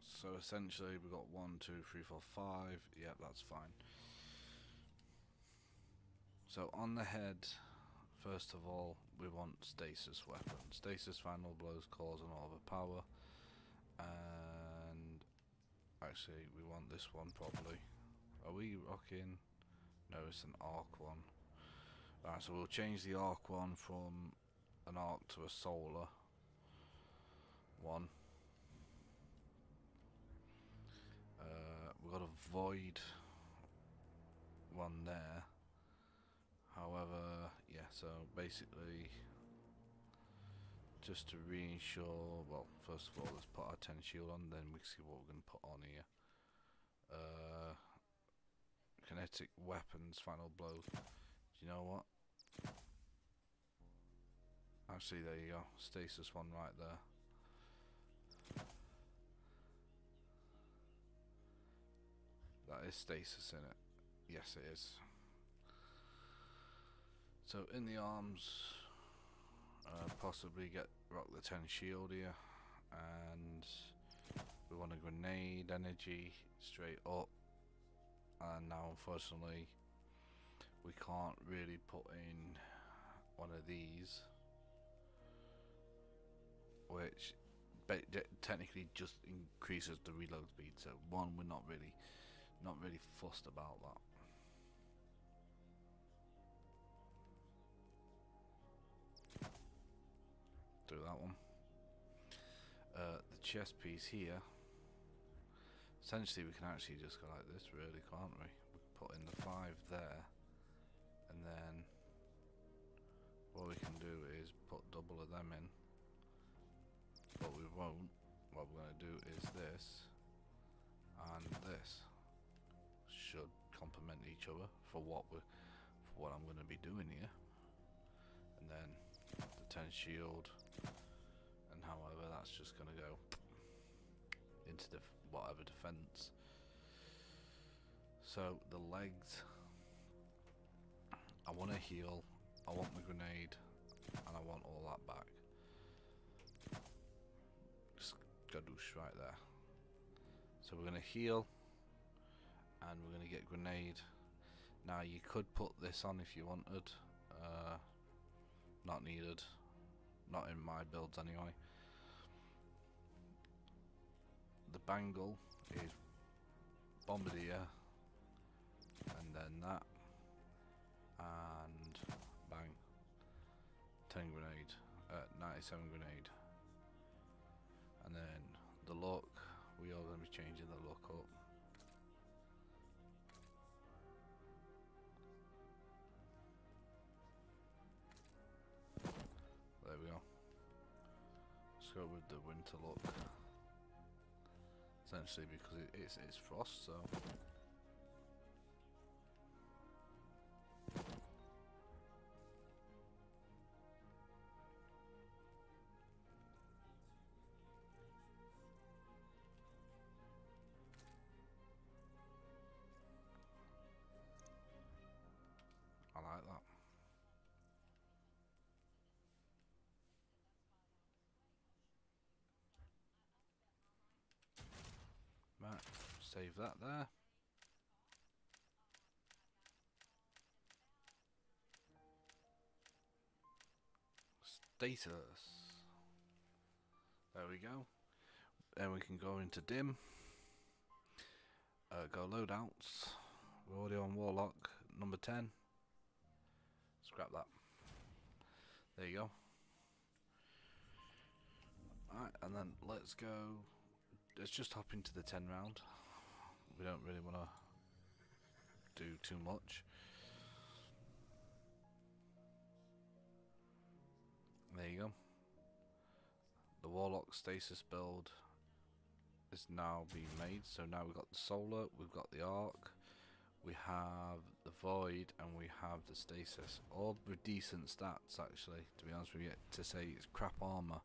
So essentially we've got 1, 2, 3, 4, 5. Yeah, that's fine. So on the head, first of all, we want stasis weapon. Stasis final blows, cause and overpower. And actually we want this one probably. Are we rocking? No, it's an arc one. Alright, so we'll change the arc one from an arc to a solar one. We've got a void one there. However, yeah, so basically just to reinsure, well, first of all let's put our 10 shield on, then we see what we're going to put on here. Kinetic weapons, final blow. Do you know what? Actually, there you go. Stasis one right there. That is stasis in it. Yes, it is. So in the arms, possibly get rock the 10 shield here, and we want a grenade energy straight up. And now unfortunately we can't really put in one of these, which technically just increases the reload speed. So one, we're not really fussed about that. Do that one. The chest piece here, essentially we can actually just go like this, really, can't we? We can put in the 5 there, and then what we can do is put double of them in, but we won't. What we're going to do is this and this should complement each other for what I'm going to be doing here. And then the 10 shield, and however that's just going to go into the whatever defense. So the legs, I want to heal, I want the grenade, and I want all that back. Just gadoosh right there. So we're going to heal, and we're going to get grenade. Now you could put this on if you wanted. Not needed. Not in my builds anyway. The bangle is bombardier, and then that, and bang, 10 grenade, 97 grenade, and then the look, we are going to be changing the look up. There we go. Let's go with the winter look. Essentially because it's frost, so I like that. Right, save that there. Status. There we go. Then we can go into dim. Go loadouts. We're already on Warlock, number 10. Scrap that. There you go. Alright, and then let's go. Let's just hop into the 10 round. We don't really want to do too much. There you go. The Warlock stasis build is now being made. So now we've got the solar, we've got the arc, we have the void, and we have the stasis. All with decent stats, actually. To be honest with you, to say it's crap armor,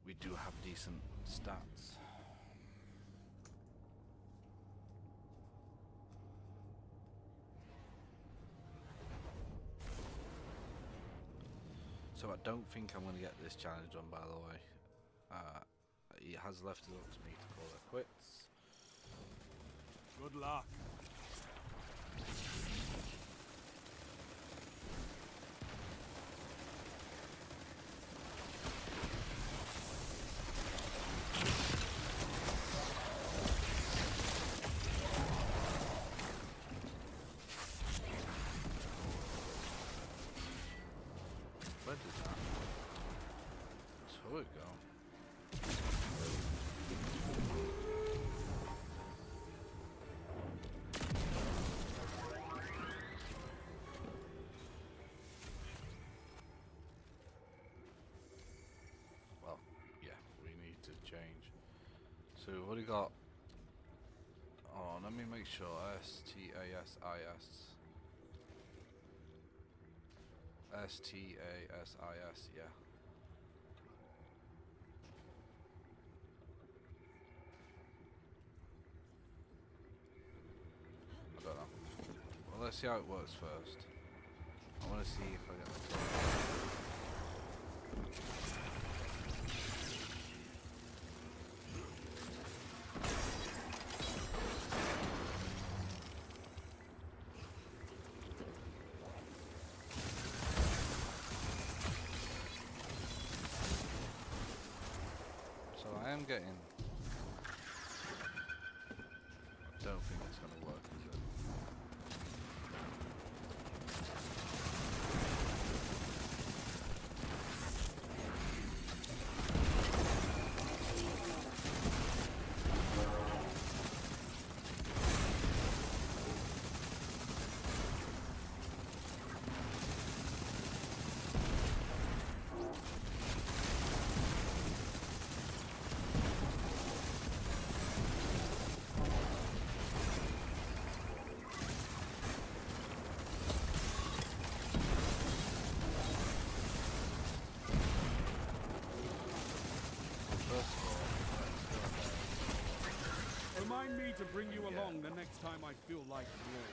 we do have decent stats. So I don't think I'm going to get this challenge done, by the way. It has left it up to me to call it quits. Good luck. Where did that turret go? Well, yeah, we need to change. So what do you got? Oh, let me make sure. STASIS. STASIS, yeah. I don't know. Well, let's see how it works first. I want to see if I get the turret. So I am getting. I don't think it's going to work, is it? Remind me to bring you along the next time I feel like war.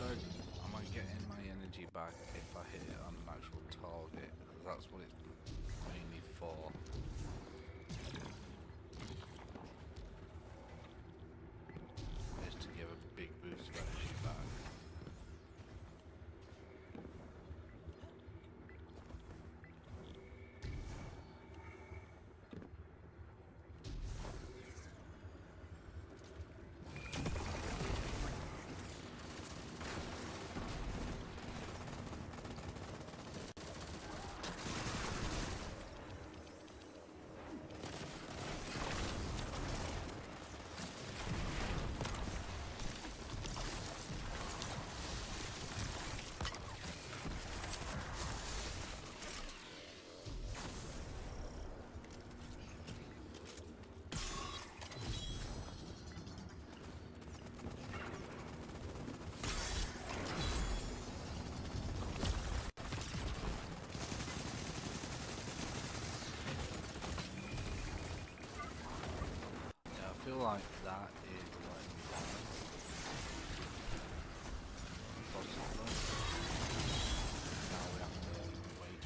Am I getting my energy back if I hit it on an actual target? Because that's what it's mainly for. Is to give a big boost of energy back. I feel like that is letting me down. Possibly. Now we have to wait.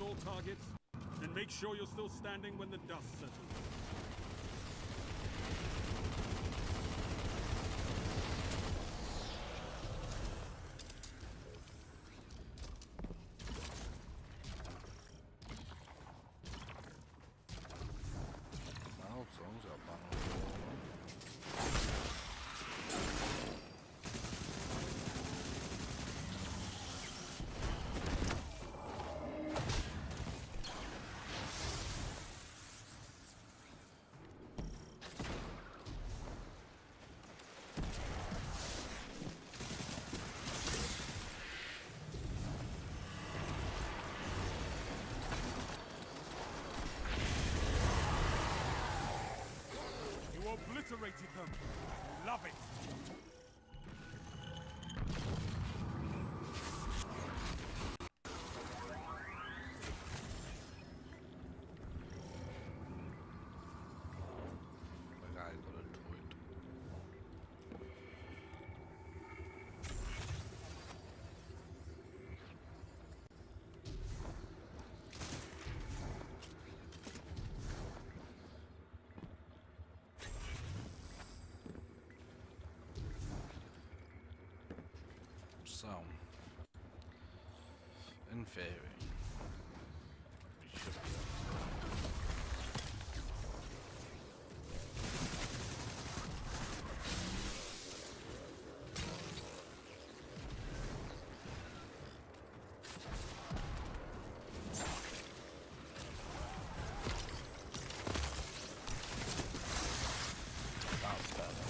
all targets, and make sure you're still standing when the dust settles. Well, someone's got a panel. You obliterated them. Love it. The guy got a twit. So, in theory, we should be able That's better.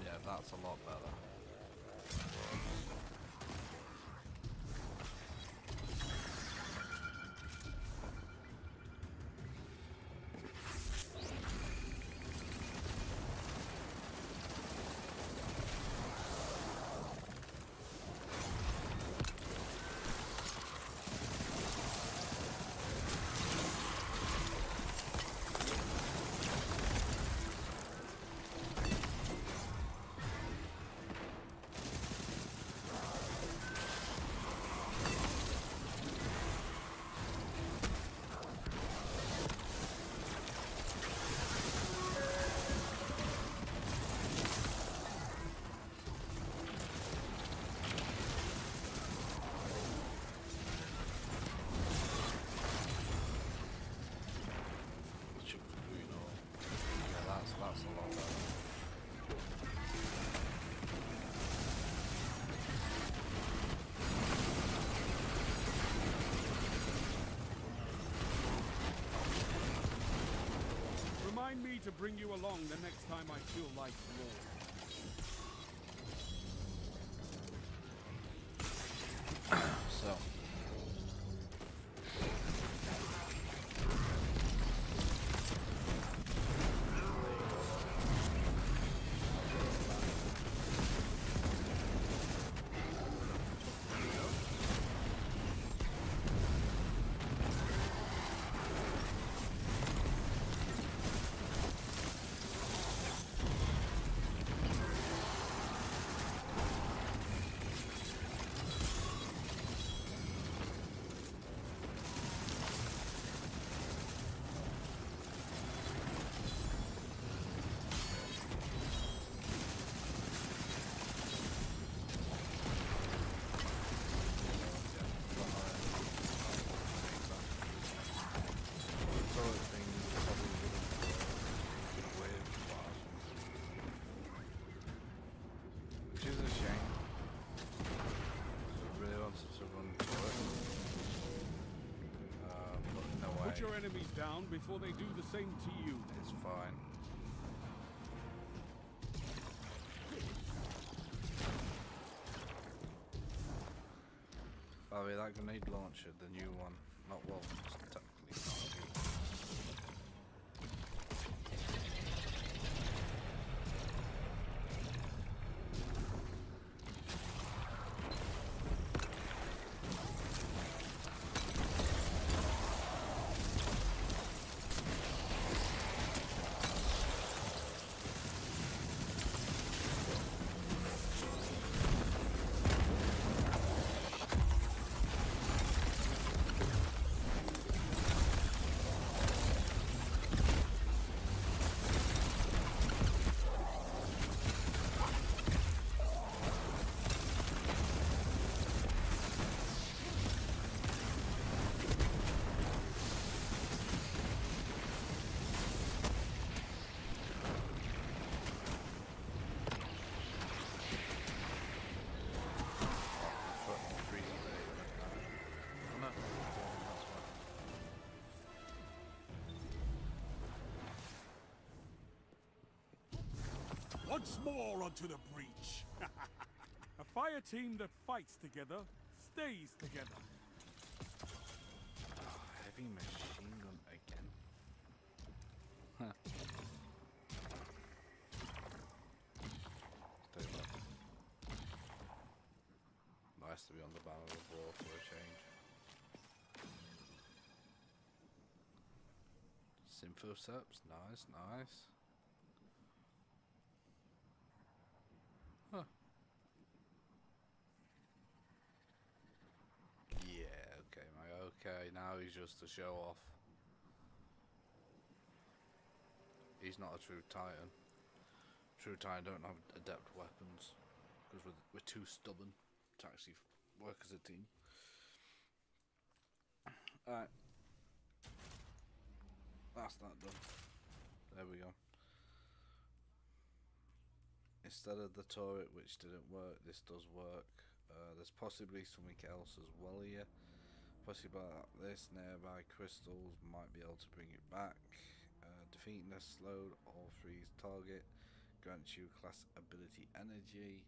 Yeah, that's a lot better. That's a lot better. Remind me to bring you along the next time I feel like more. So. Put your enemies down before they do the same to you. It's fine. By the way, that grenade launcher, the new one, not well, it's technically not new. once more onto the breach. A fire team that fights together stays together. Heavy machine gun again. Huh. Nice to be on the banner of war for a change. Symphoceps, nice, nice. Huh. Yeah, okay, mate, okay, now he's just to show off. He's not a true Titan. True Titan don't have adept weapons because we're too stubborn to actually work as a team. Alright. That's that done. There we go. Instead of the turret, which didn't work, this does work. There's possibly something else as well here. Possibly like this, nearby crystals might be able to bring it back. Defeating a slowed or freeze target grants you class ability energy.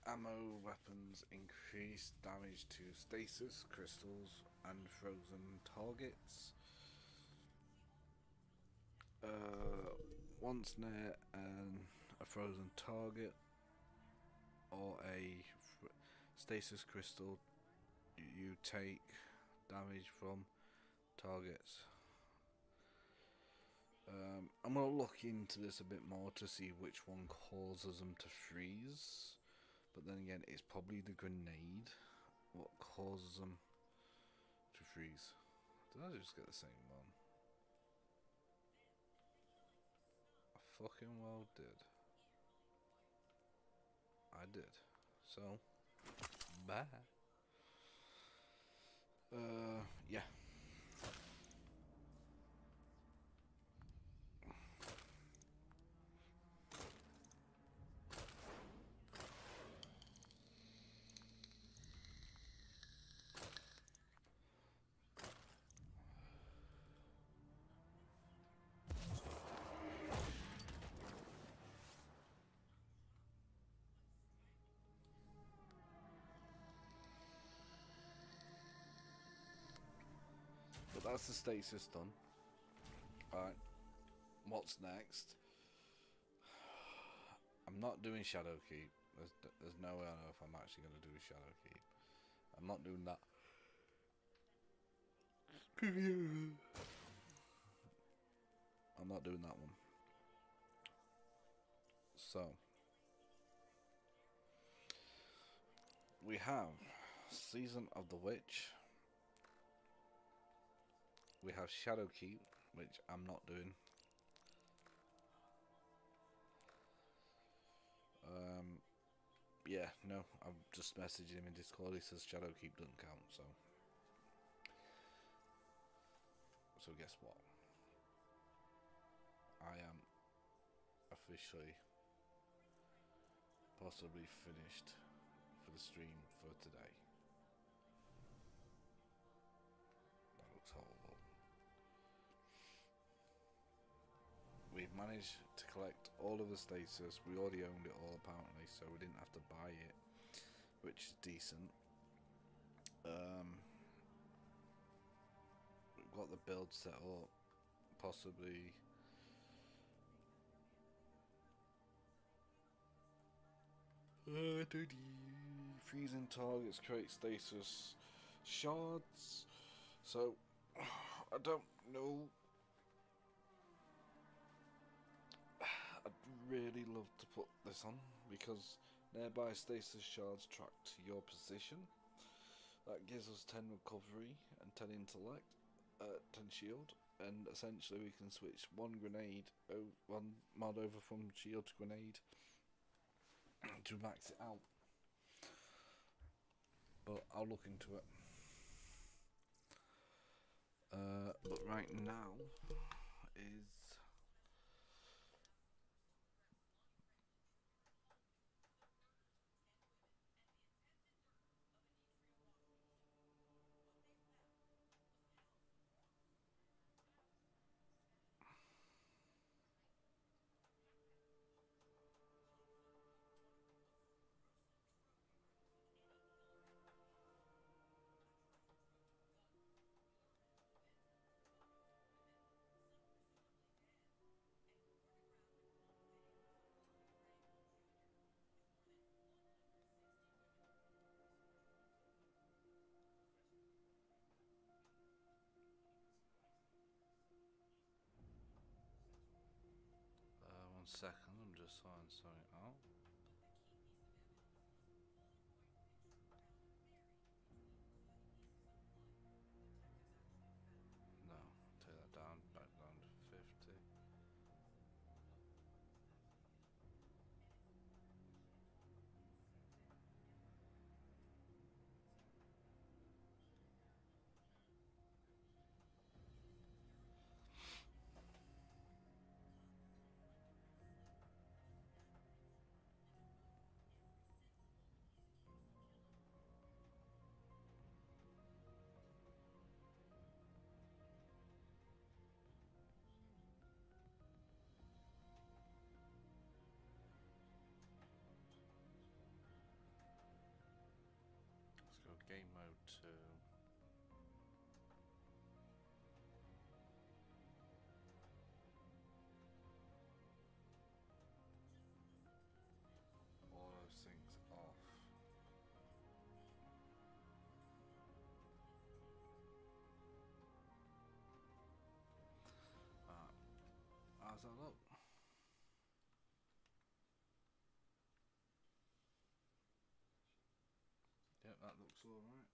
Ammo weapons increase damage to stasis, crystals, and frozen targets. Once near a frozen target or a stasis crystal, you take damage from targets. I'm going to look into this a bit more to see which one causes them to freeze. But then again, it's probably the grenade what causes them to freeze. Did I just get the same one? I fucking well did. I did. So, bye. Yeah. But that's the stasis done. Alright. What's next? I'm not doing Shadow Keep. There's no way I know if I'm actually going to do Shadow Keep. I'm not doing that. I'm not doing that one. So we have Season of the Witch. We have Shadow Keep, which I'm not doing. Yeah, no, I've just messaged him in Discord. He says Shadow Keep doesn't count, so guess what? I am officially possibly finished for the stream for today. That looks horrible. We've managed to collect all of the stasis. We already owned it all apparently, so we didn't have to buy it, which is decent. We've got the build set up, possibly. Freezing targets create stasis shards. So I don't know. I'd really love to put this on because nearby stasis shards track to your position. That gives us 10 recovery and 10 intellect, 10 shield, and essentially we can switch one mod over from shield to grenade to max it out. But I'll look into it. But right now is 1 second, I'm just sorting something out. No, take that down, back down to 50. Let's go game mode 2. All those things off. How's that look? Yep, that looks alright.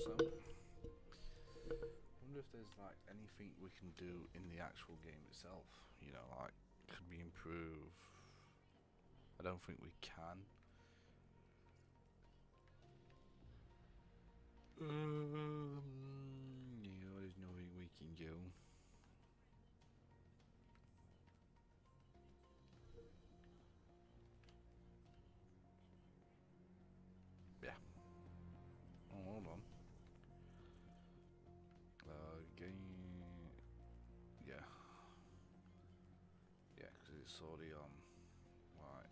So, I wonder if there's like anything we can do in the actual game itself. You know, like, could we improve? I don't think we can. Yeah, there's nothing we can do. Yeah. Oh, hold on. Game. Yeah. Yeah, because it's already on. Right.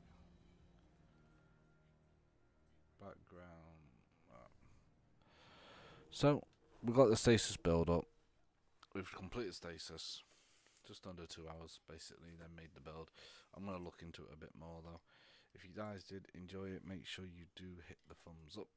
Background. Right. So, we've got the stasis build up. We've completed stasis. Just under 2 hours, basically, then made the build. I'm going to look into it a bit more, though. If you guys did enjoy it, make sure you do hit the thumbs up.